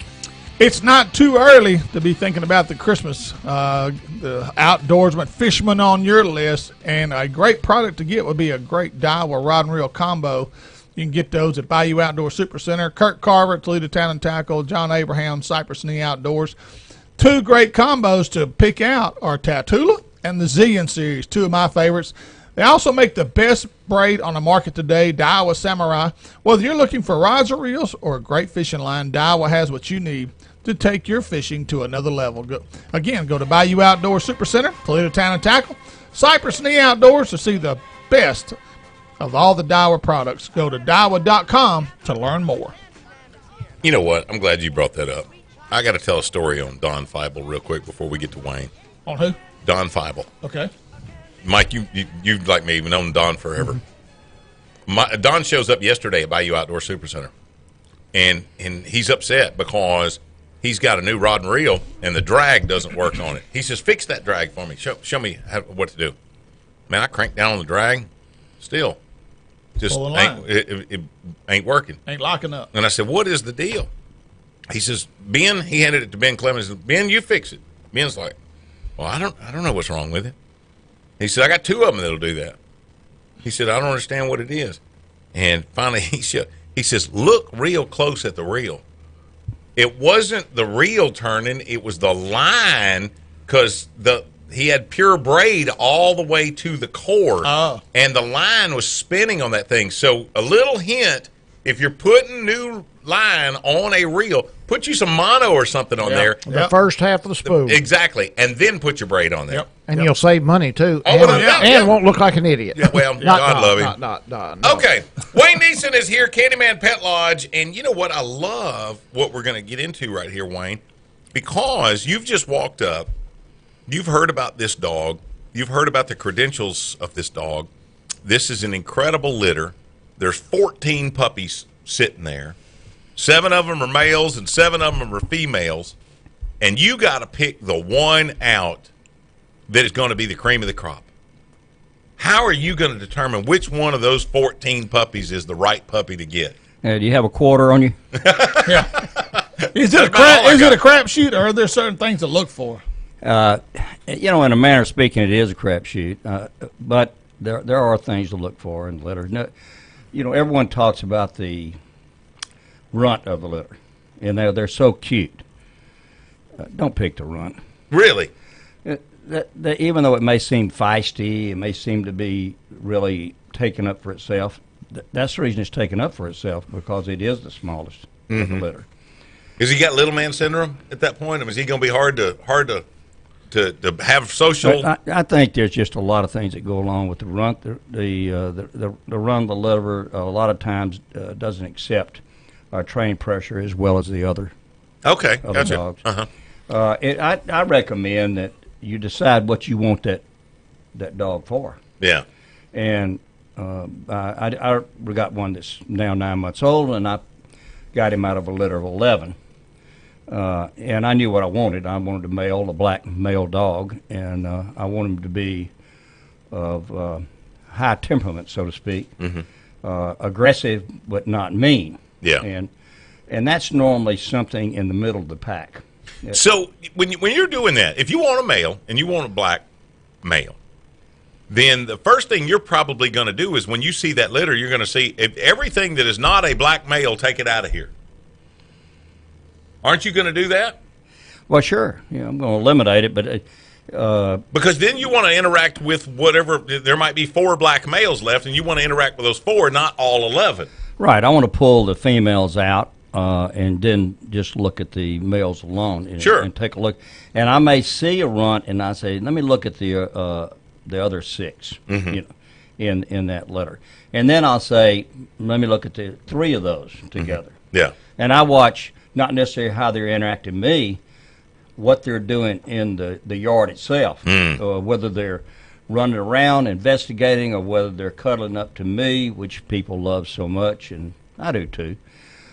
It's not too early to be thinking about the Christmas, the outdoorsman, fisherman on your list, and a great product to get would be a great Daiwa rod and reel combo. You can get those at Bayou Outdoor Supercenter, Kirk Carver at Toledo Town and Tackle, John Abraham, Cypress Knee Outdoors. Two great combos to pick out are Tatula and the Zillion series, two of my favorites. They also make the best braid on the market today, Daiwa Samurai. Whether you're looking for rods or reels or a great fishing line, Daiwa has what you need to take your fishing to another level. Go to Bayou Outdoor Supercenter, Toledo Town and Tackle, Cypress Knee Outdoors to see the best of all the Daiwa products. Go to Daiwa.com to learn more. You know what? I'm glad you brought that up. I got to tell a story on Don Feibel real quick before we get to Wayne. On who? Don Feibel. Okay. Mike, you like me, you've known Don forever. Don shows up yesterday at Bayou Outdoor Supercenter, and he's upset because he's got a new rod and reel, and the drag doesn't work on it. He says, fix that drag for me. Show me what to do. Man, I cranked down on the drag. Still, just it ain't working. Ain't locking up. And I said, what is the deal? He says, Ben, he handed it to Ben Clemens. He said, Ben, you fix it. Ben's like, well, I don't know what's wrong with it. He said, I got two of them that'll do that. He said, I don't understand what it is. And finally, he says, look real close at the reel. It wasn't the reel turning. It was the line, because he had pure braid all the way to the cord, and the line was spinning on that thing. So a little hint: if you're putting new line on a reel, put you some mono or something on there. The first half of the spool. Exactly, and then put your braid on there. And you'll save money, too. Oh, and won't look like an idiot. Yeah, well, God love him. No. Okay, Wayne Neeson is here, Candyman Pet Lodge, and you know what? I love what we're going to get into right here, Wayne, because you've just walked up. You've heard about this dog. You've heard about the credentials of this dog. This is an incredible litter. There's 14 puppies sitting there. 7 of them are males and 7 of them are females. And you got to pick the one out that is going to be the cream of the crop. How are you going to determine which one of those 14 puppies is the right puppy to get? Do you have a quarter on you? Is it a crapshoot, or are there certain things to look for? In a manner of speaking, it is a crapshoot. But there are things to look for in the litter. No, everyone talks about the runt of the litter, and they're so cute. Don't pick the runt. Really? Even though it may seem feisty, it may seem to be really taken up for itself, that's the reason it's taken up for itself, because it is the smallest of the litter. Has he got little man syndrome at that point? I mean, is he going to be hard to have social? I think there's just a lot of things that go along with the runt. The run of the litter a lot of times doesn't accept train pressure as well as the other gotcha. dogs. I recommend that you decide what you want that dog for. Yeah. And I got one that's now 9 months old, and I got him out of a litter of 11. And I knew what I wanted. I wanted a black male dog, and I wanted him to be of high temperament, so to speak, aggressive but not mean. Yeah. And that's normally something in the middle of the pack. So when you're doing that, if you want a male and you want a black male, then the first thing you're probably going to do is when you see that litter, you're going to see if everything that is not a black male, take it out of here. Aren't you going to do that? Well, sure. Yeah, I'm going to eliminate it, but because then you want to interact with whatever. There might be 4 black males left, and you want to interact with those 4, not all 11. Right. I want to pull the females out and then just look at the males alone. And take a look. And I may see a runt, and I say, let me look at the other 6, in that litter. And then I'll say, let me look at the 3 of those together. Yeah. And I watch not necessarily how they're interacting with me, what they're doing in the yard itself, whether they're running around investigating or whether they're cuddling up to me, which people love so much, and I do too.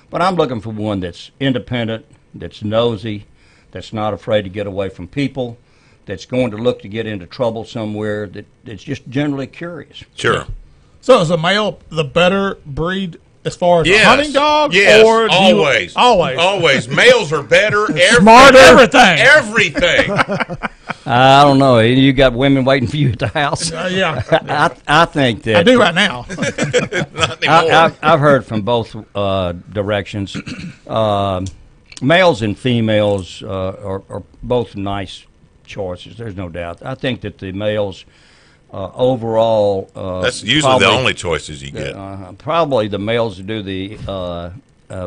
But I'm looking for one that's independent, that's nosy, that's not afraid to get away from people, that's going to look to get into trouble somewhere, that's just generally curious. Sure. So is a male the better breed as far as a hunting dog? Yes, or always. Males are better. Smarter. Everything. I don't know. You got women waiting for you at the house? Yeah. I think that. I do right now. Not anymore. I've heard from both directions. Males and females are both nice choices. There's no doubt. I think that the males overall. That's usually the only choices you get. Probably the males do the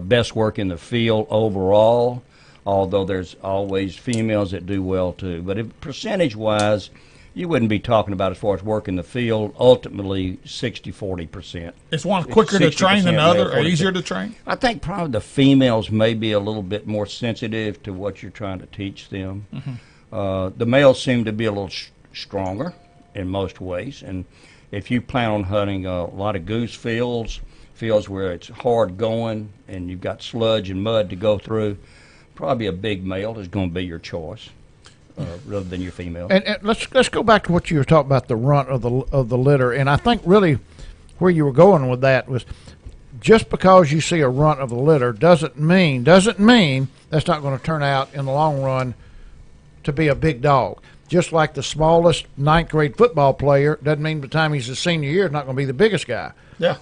best work in the field overall, although there's always females that do well too. But if percentage-wise, you wouldn't be talking about as far as work in the field, ultimately 60-40%. Is one quicker to train than the other, or easier to train? I think probably the females may be a little bit more sensitive to what you're trying to teach them. The males seem to be a little stronger in most ways, and if you plan on hunting a lot of goose fields where it's hard going and you've got sludge and mud to go through, probably a big male is going to be your choice rather than your female. And let's go back to what you were talking about, the runt of the litter, and I think really where you were going with that was just because you see a runt of the litter doesn't mean that's not going to turn out in the long run to be a big dog. Just like the smallest 9th grade football player doesn't mean by the time he's a senior year, it's not going to be the biggest guy. Yeah.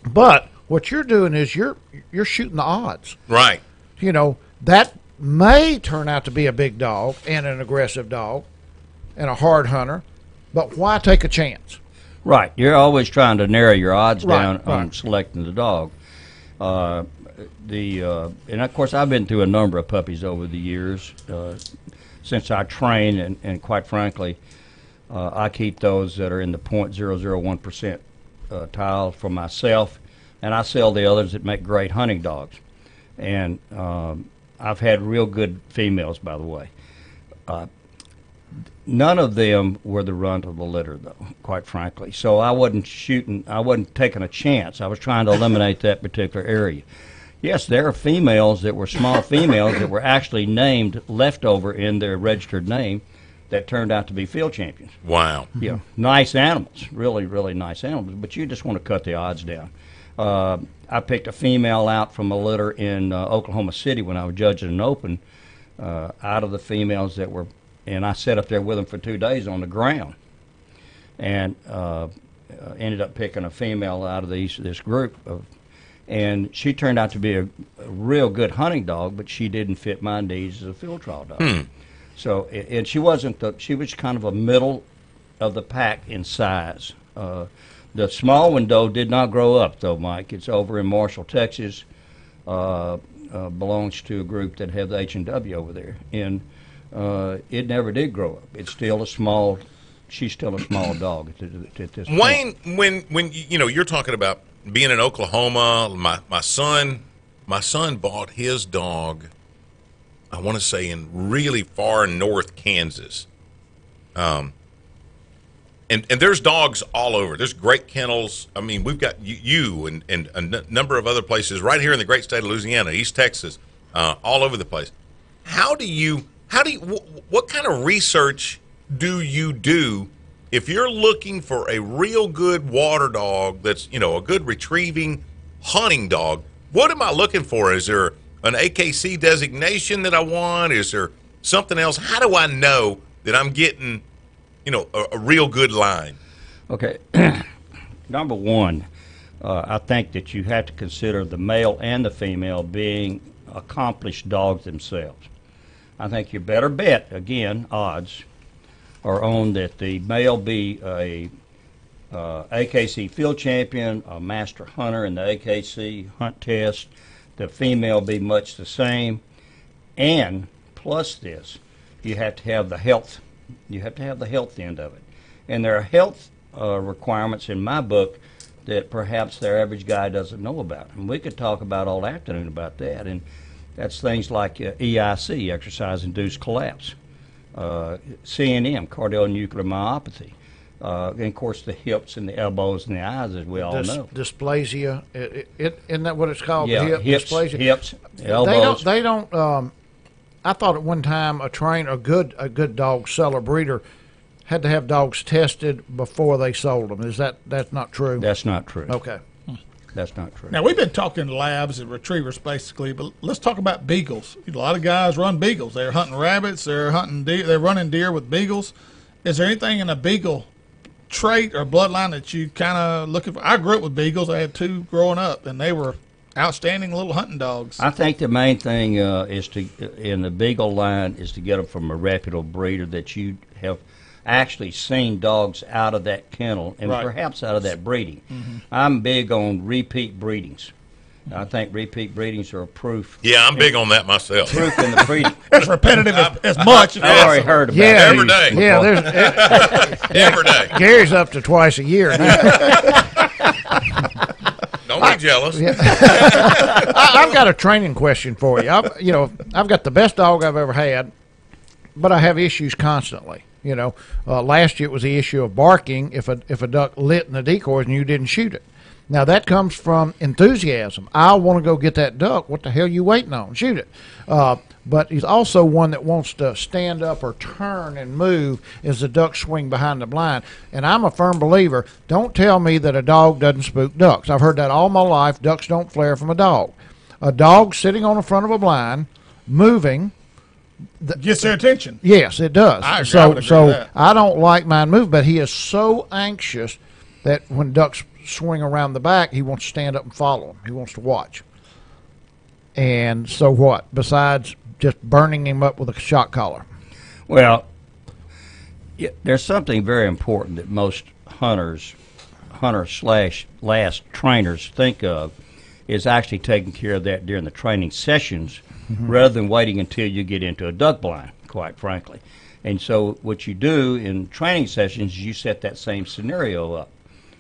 But what you're doing is you're shooting the odds. Right. That may turn out to be a big dog and an aggressive dog, and a hard hunter, but why take a chance? Right. You're always trying to narrow your odds down on selecting the dog. And of course, I've been through a number of puppies over the years since I train, and quite frankly, I keep those that are in the 0.001% tile for myself, and I sell the others that make great hunting dogs. And I've had real good females, by the way. None of them were the runt of the litter, though, quite frankly. So I wasn't taking a chance. I was trying to eliminate that particular area. Yes, there are females that were small females that were actually named leftover in their registered name that turned out to be field champions. Wow. Yeah, nice animals, really, really nice animals, but you just want to cut the odds down. I picked a female out from a litter in Oklahoma City when I was judging an open out of the females that were, and I sat up there with them for 2 days on the ground, and ended up picking a female out of this group and she turned out to be a real good hunting dog, but she didn't fit my needs as a field trial dog. So, and she wasn't she was kind of a middle of the pack in size. The small one, though, did not grow up, though, Mike. It's over in Marshall, Texas. Belongs to a group that have the H&W over there. And it never did grow up. It's still a small, she's still a small dog at this Wayne, point. when you're talking about being in Oklahoma, my son bought his dog, I want to say in really far north Kansas. And there's dogs all over. There's great kennels. I mean, we've got you and a number of other places right here in the great state of Louisiana, East Texas, all over the place. What kind of research do you do if you're looking for a real good water dog that's, a good retrieving hunting dog? What am I looking for? Is there an AKC designation that I want? Is there something else? How do I know that I'm getting, a real good line? Okay. Number one, I think that you have to consider the male and the female being accomplished dogs themselves. I think your better bet, again, odds, are on that the male be a AKC field champion, a master hunter in the AKC hunt test, the female be much the same, and plus this, you have to have the health. You have to have the health end of it. And there are health requirements in my book that perhaps their average guy doesn't know about. And we could talk about all afternoon about that. And that's things like EIC, exercise-induced collapse, CNM, cardionuclear myopathy, and of course the hips and the elbows and the eyes, as we all know. Dysplasia, isn't that what it's called? Yeah, hips, dysplasia. Hips, elbows. They don't. I thought at one time a good dog seller breeder had to have dogs tested before they sold them. That's not true? That's not true. Okay. That's not true. Now, we've been talking labs and retrievers basically, but let's talk about beagles. A lot of guys run beagles. They're hunting rabbits. They're hunting deer. They're running deer with beagles. Is there anything in a beagle trait or bloodline that you kind of looking for? I grew up with beagles. I had 2 growing up, and they were outstanding little hunting dogs. I think the main thing is in the beagle line is to get them from a reputable breeder that you have actually seen dogs out of that kennel and perhaps out of that breeding. Mm-hmm. I'm big on repeat breedings. I think repeat breedings are a proof. Yeah, I'm big on that myself. Proof in the breeding. It's repetitive as much. I've already heard about it. Every day. Yeah, every day. Gary's up to twice a year now. Don't be jealous. Yeah. I've got a training question for you. I've got the best dog I've ever had, but I have issues constantly. Last year it was the issue of barking if a duck lit in the decoys and you didn't shoot it. Now that comes from enthusiasm. I want to go get that duck. What the hell are you waiting on? Shoot it. But he's also one that wants to stand up or turn and move as the ducks swing behind the blind. And I'm a firm believer, don't tell me that a dog doesn't spook ducks. I've heard that all my life. Ducks don't flare from a dog. A dog sitting on the front of a blind, moving, gets their attention. Yes, it does. I agree with that. I don't like mine move, but he is so anxious that when ducks swing around the back, he wants to stand up and follow them. He wants to watch. And so what? Besides just burning him up with a shock collar. Well, Yeah, there's something very important that most hunter/last trainers think of is actually taking care of that during the training sessions rather than waiting until you get into a duck blind, quite frankly. And so what you do in training sessions is you set that same scenario up.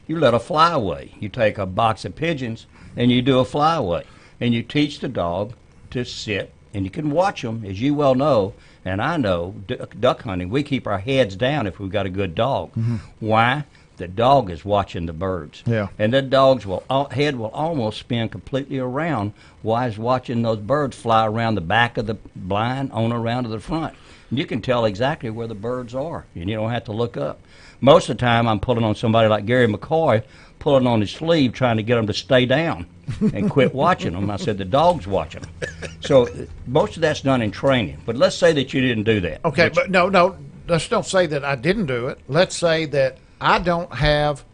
You let a flyaway. You take a box of pigeons and you do a flyaway. And you teach the dog to sit, and you can watch them, as you well know, and I know, duck hunting, we keep our heads down if we've got a good dog. Why? The dog is watching the birds. Yeah. And that dog's head will almost spin completely around while he's watching those birds fly around the back of the blind on around to the front. And you can tell exactly where the birds are, and you don't have to look up. Most of the time I'm pulling on somebody like Gary McCoy, pulling on his sleeve, trying to get them to stay down and quit watching them. I said, the dog's watching them. So most of that's done in training. But let's say that you didn't do that. Okay, but no, let's don't say that I didn't do it. Let's say that I don't have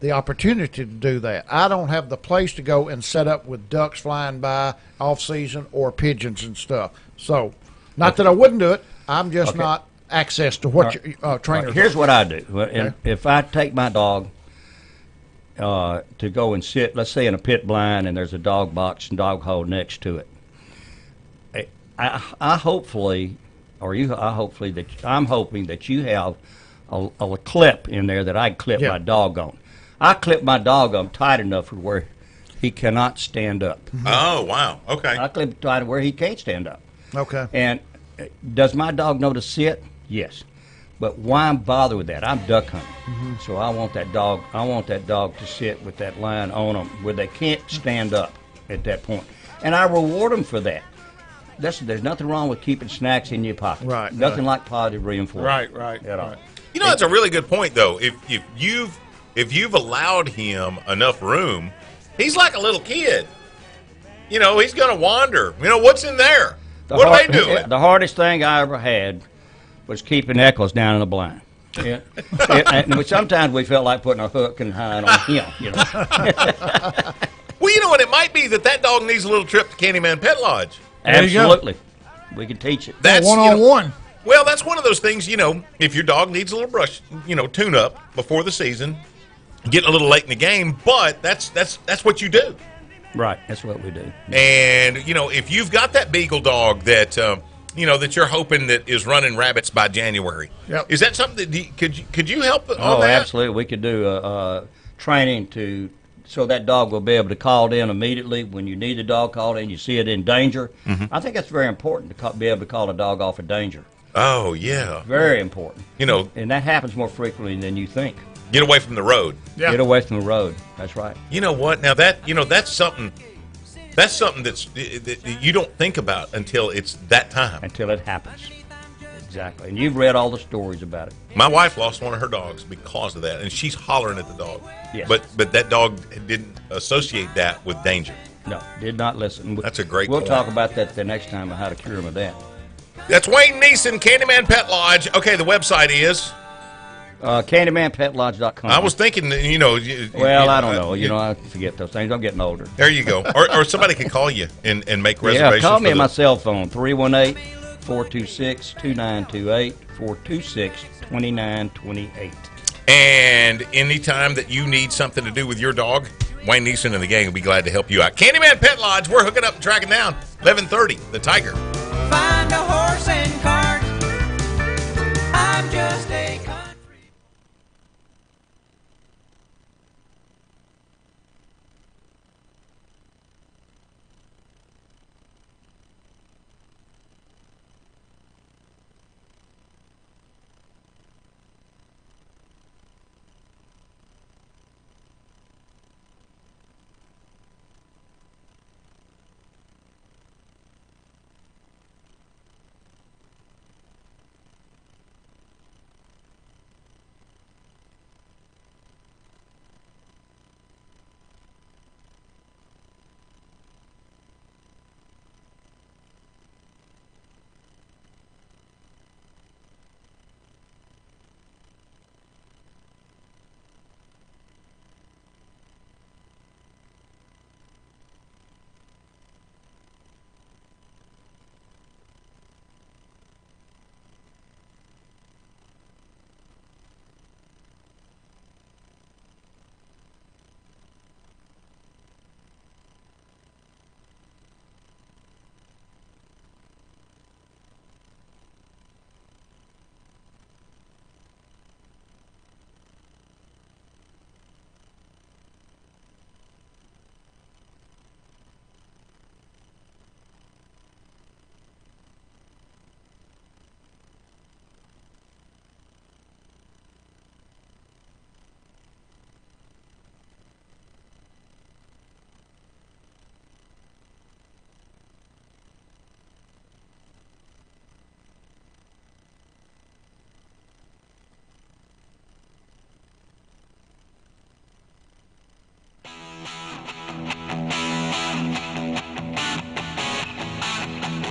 the opportunity to do that. I don't have the place to go and set up with ducks flying by off season or pigeons and stuff. So, not that I wouldn't do it. I'm just not access to what your trainers. Here's what I do. If I take my dog to go and sit, let's say in a pit blind, and there's a dog box and dog hole next to it, I'm hoping that you have a clip in there that I can clip my dog on. I clip my dog on tight enough where he cannot stand up. Oh, wow. Okay. I clip it tight where he can't stand up. Okay. And does my dog know to sit? Yes. But why bother with that? I'm duck hunting, so I want that dog. I want that dog to sit with that line on them where they can't stand up at that point, and I reward them for that. There's nothing wrong with keeping snacks in your pocket. Right. Nothing like positive reinforcement. Right. At all. You know, that's a really good point, though. If you've allowed him enough room, he's like a little kid. You know, he's going to wander. You know, what's in there? What are they doing? The hardest thing I ever had was keeping Eccles down in the blind. Yeah. And sometimes we felt like putting a hook and hide on him. You know. Well, you know what? It might be that dog needs a little trip to Candyman Pet Lodge. Absolutely. We can teach it. That's one-on-one. Well, that's one of those things, you know, if your dog needs a little brush, tune up before the season, getting a little late in the game, but that's what you do. Right, that's what we do. And, if you've got that beagle dog that, that you're hoping that is running rabbits by January, is that something that could you help on that? Oh, absolutely. We could do training so that dog will be able to call in immediately when you need a dog called in, you see it in danger. I think that's very important to be able to call a dog off of danger. Oh, yeah. Very important. And that happens more frequently than you think. Get away from the road. Yeah. Get away from the road. That's right. You know what? Now that's something that you don't think about until it's that time. Until it happens. Exactly. And you've read all the stories about it. My wife lost one of her dogs because of that, and she's hollering at the dog. Yes. But that dog didn't associate that with danger. No, did not listen. That's a great point. We'll talk about that the next time on how to cure him of that. That's Wayne Neeson, Candyman Pet Lodge. Okay, the website is? CandymanPetLodge.com. I was thinking, well, I don't know. I forget those things. I'm getting older. There you go. Or somebody could call you and make reservations. Yeah, call me on my cell phone, 318-426-2928, 426-2928. And anytime that you need something to do with your dog, Wayne Neeson and the gang will be glad to help you out. Candyman Pet Lodge, we're hooking up and tracking down 11:30, the Tiger. Find a horse and cart. I'm just a country.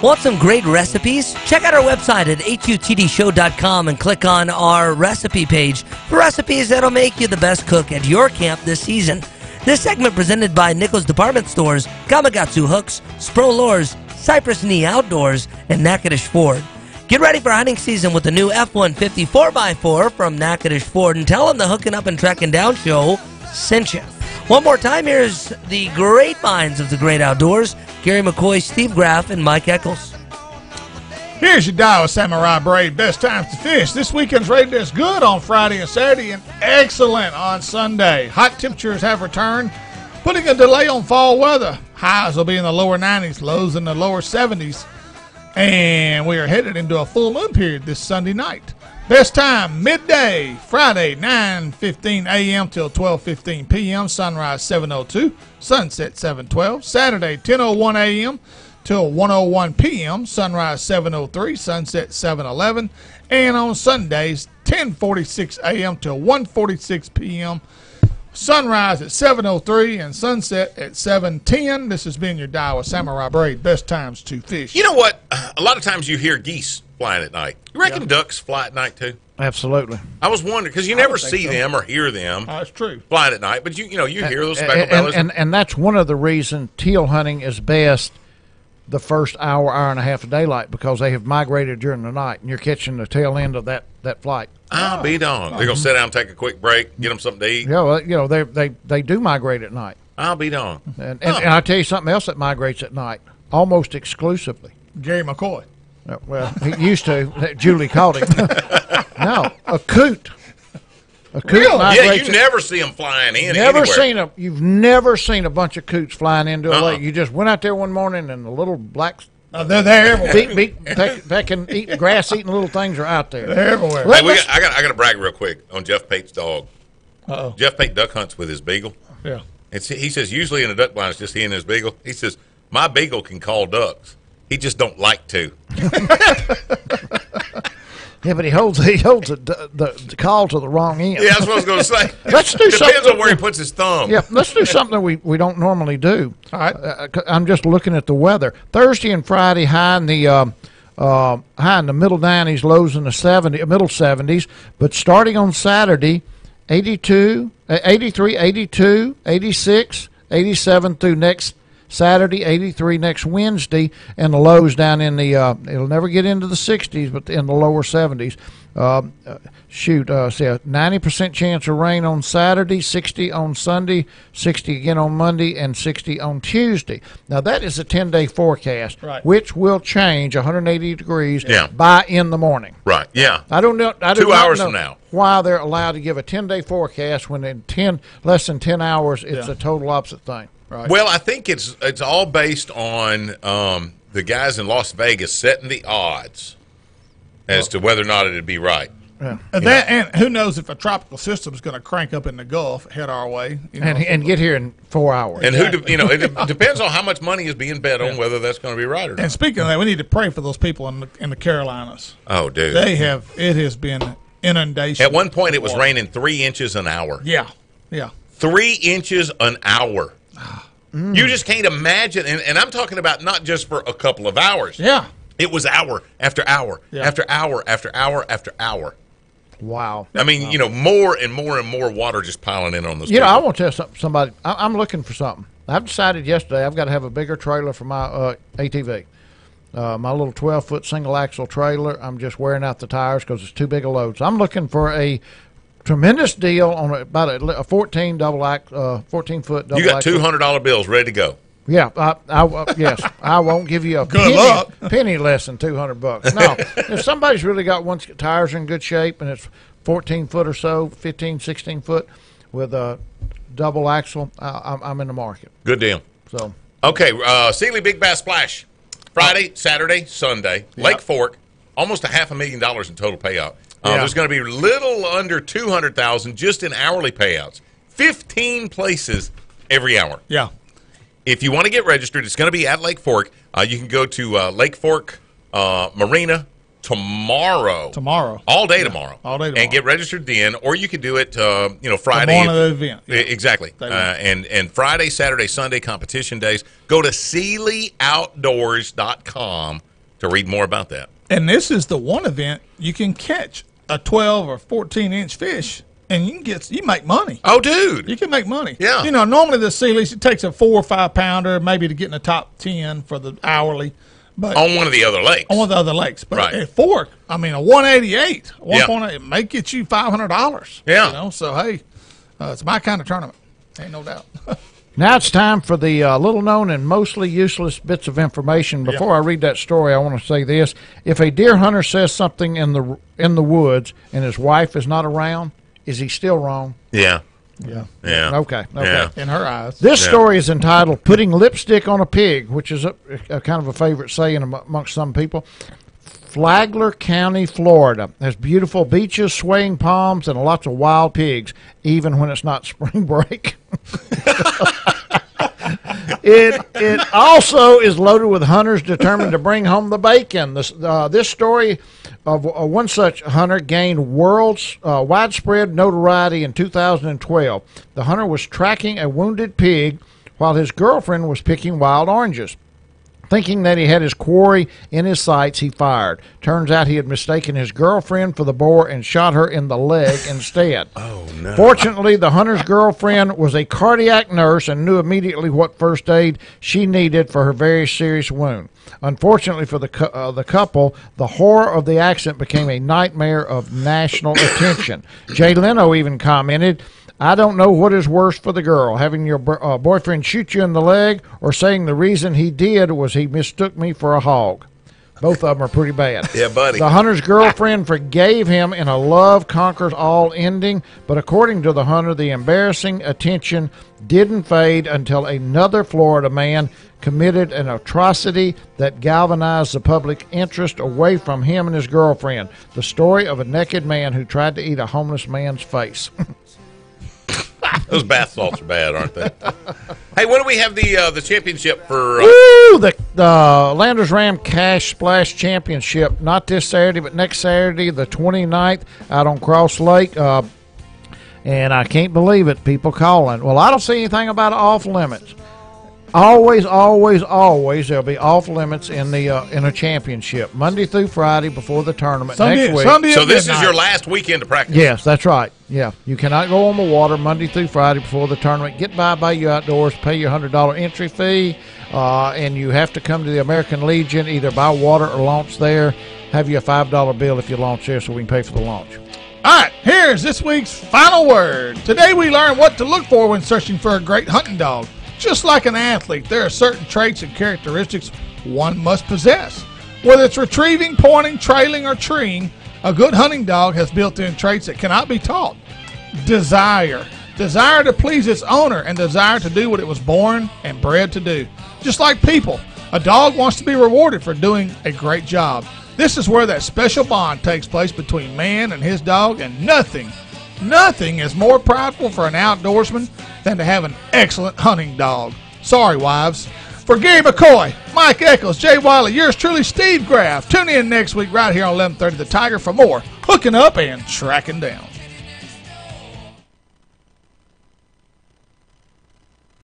Want some great recipes? Check out our website at HUTDshow.com and click on our recipe page for recipes that'll make you the best cook at your camp this season. This segment presented by Nichols Department Stores, Gamakatsu Hooks, Spro Lures, Cypress Knee Outdoors, and Natchitoches Ford. Get ready for hunting season with the new F-150 4x4 from Natchitoches Ford and tell them the Hooking Up and Tracking Down show sent you. One more time, here's the great minds of the great outdoors, Gary McCoy, Steve Graff, and Mike Eccles. Here's your dial with Samurai Braid. Best times to fish. This weekend's rated as good on Friday and Saturday and excellent on Sunday. Hot temperatures have returned, putting a delay on fall weather. Highs will be in the lower 90s, lows in the lower 70s. And we are headed into a full moon period this Sunday night. Best time, midday, Friday, 9:15 a.m. till 12:15 p.m., sunrise 7:02, sunset 7:12. Saturday, 10:01 a.m. till 1:01 p.m., sunrise 7:03, sunset 7:11. And on Sundays, 10:46 a.m. till 1:46 p.m., sunrise at 7:03 and sunset at 7:10. This has been your dial with Samurai Braid. Best times to fish. You know what? A lot of times you hear geese flying at night. You reckon ducks fly at night too? Absolutely. I was wondering because you never see them or hear them. That's true. Flying at night, but you hear those speckled bellies. And that's one of the reasons teal hunting is best the first hour and a half of daylight, because they have migrated during the night and you're catching the tail end of that flight. I'll be darned. They're gonna sit down, take a quick break, get them something to eat. Yeah, well, they do migrate at night. I'll be darned. And I'll tell you something else that migrates at night, almost exclusively. Gary McCoy. Well, he used to. Julie called him. No, a coot. A coot Yeah, you never see them flying in. Never seen them. You've never seen a bunch of coots flying into a lake. You just went out there one morning and the little black. They're there everywhere. Pecking, eating grass, eating little things are out there. They're everywhere. Hey, I got to brag real quick on Jeff Pate's dog. Uh-oh. Jeff Pate duck hunts with his beagle. Yeah. He says usually in a duck blind it's just he and his beagle. He says my beagle can call ducks. He just don't like to. Yeah, but he holds the call to the wrong end. Yeah, that's what I was going to say. Let's do Depends on where he puts his thumb. Yeah, let's do something we don't normally do. All right. I'm just looking at the weather. Thursday and Friday high in the middle 90s, lows in the middle 70s. But starting on Saturday, 82, 83, 82, 86, 87 through next Saturday, 83 next Wednesday, and the lows down in the, it'll never get into the 60s, but in the lower 70s. See, a 90% chance of rain on Saturday, 60 on Sunday, 60 again on Monday, and 60 on Tuesday. Now, that is a 10-day forecast, right, which will change 180 degrees Yeah. by in the morning. Right, yeah. I don't know. 2 hours from now. Why they're allowed to give a 10-day forecast when in less than 10 hours, it's a total opposite thing. Right. Well, I think it's all based on the guys in Las Vegas setting the odds as to whether or not it'd be right. Yeah. And who knows if a tropical system is going to crank up in the Gulf, head our way, and get here in 4 hours. And it depends on how much money is being bet on whether that's going to be right or not. And speaking of that, we need to pray for those people in the Carolinas. Oh, dude, it has been inundation. At one point, it was raining 3 inches an hour. Yeah. 3 inches an hour. You just can't imagine, and I'm talking about not just for a couple of hours. Yeah. It was hour after hour after hour after hour after hour. Wow. I mean, more and more and more water just piling in on those people. I want to tell somebody, I'm looking for something. I've decided yesterday I've got to have a bigger trailer for my ATV. My little 12-foot single-axle trailer, I'm just wearing out the tires because it's too big a load. So I'm looking for a tremendous deal on about a 14-foot double axle. You got $200 bills ready to go. Yeah, yes. I won't give you a penny less than $200. No, if somebody's really got one's tires in good shape and it's 14 foot or so, 15, 16 foot with a double axle, I'm in the market. Good deal. So okay, Sealy Big Bass Splash, Friday, Saturday, Sunday, Lake Fork, almost $500,000 in total payout. There's going to be little under $200,000 just in hourly payouts. 15 places every hour. Yeah. If you want to get registered, it's going to be at Lake Fork. You can go to Lake Fork Marina tomorrow. All day tomorrow. And get registered then, or you could do it, Friday. The morning of the event. Yeah. Exactly. And Friday, Saturday, Sunday competition days. Go to SealyOutdoors.com to read more about that. And this is the one event you can catch a 12 or 14-inch fish, and you make money. Oh, dude. You can make money. Yeah. You know, normally the sea lease, it takes a 4 or 5 pounder maybe to get in the top 10 for the hourly. But on one of the other lakes. On one of the other lakes. But right. at Fork, I mean, a 188, 1.8, it may get you $500. Yeah. You know, so, hey, it's my kind of tournament. Ain't no doubt. Now it's time for the little-known and mostly useless bits of information. Before I read that story, I want to say this. If a deer hunter says something in the woods and his wife is not around, is he still wrong? Yeah. Yeah. Yeah. Okay. Yeah. In her eyes. This story is entitled Putting Lipstick on a Pig, which is a kind of a favorite saying amongst some people. Flagler County, Florida has beautiful beaches, swaying palms, and lots of wild pigs, even when it's not spring break. It also is loaded with hunters determined to bring home the bacon. This story of one such hunter gained widespread notoriety in 2012. The hunter was tracking a wounded pig while his girlfriend was picking wild oranges. Thinking that he had his quarry in his sights, he fired. Turns out he had mistaken his girlfriend for the boar and shot her in the leg instead. Oh, no. Fortunately, the hunter's girlfriend was a cardiac nurse and knew immediately what first aid she needed for her very serious wound. Unfortunately for the couple, the horror of the accident became a nightmare of national attention. Jay Leno even commented, "I don't know what is worse for the girl, having your boyfriend shoot you in the leg or saying the reason he did was he mistook me for a hog." Both of them are pretty bad. Yeah, buddy. The hunter's girlfriend forgave him in a love conquers all ending, but according to the hunter, the embarrassing attention didn't fade until another Florida man committed an atrocity that galvanized the public interest away from him and his girlfriend. The story of a naked man who tried to eat a homeless man's face. Those bath salts are bad, aren't they? Hey, when do we have the championship for? Woo! The Landers Ram Cash Splash Championship, not this Saturday, but next Saturday, the 29th, out on Cross Lake. And I can't believe it, people calling. Well, I don't see anything about off limits. Always, always, always, there'll be off limits in a championship, Monday through Friday before the tournament next week. So this is your last weekend to practice? Yes, that's right. Yeah, you cannot go on the water Monday through Friday before the tournament. Get by Bayou Outdoors, pay your $100 entry fee, and you have to come to the American Legion either by water or launch there. Have you a $5 bill if you launch there so we can pay for the launch. All right, here's this week's final word. Today we learn what to look for when searching for a great hunting dog. Just like an athlete, there are certain traits and characteristics one must possess. Whether it's retrieving, pointing, trailing, or treeing, a good hunting dog has built-in traits that cannot be taught. Desire. Desire to please its owner and desire to do what it was born and bred to do. Just like people, a dog wants to be rewarded for doing a great job. This is where that special bond takes place between man and his dog, and nothing is more prideful for an outdoorsman than to have an excellent hunting dog. Sorry, wives. For Gary McCoy, Mike Eccles, Jay Wiley, yours truly, Steve Graff. Tune in next week right here on 1130 The Tiger for more Hooking Up and Tracking Down.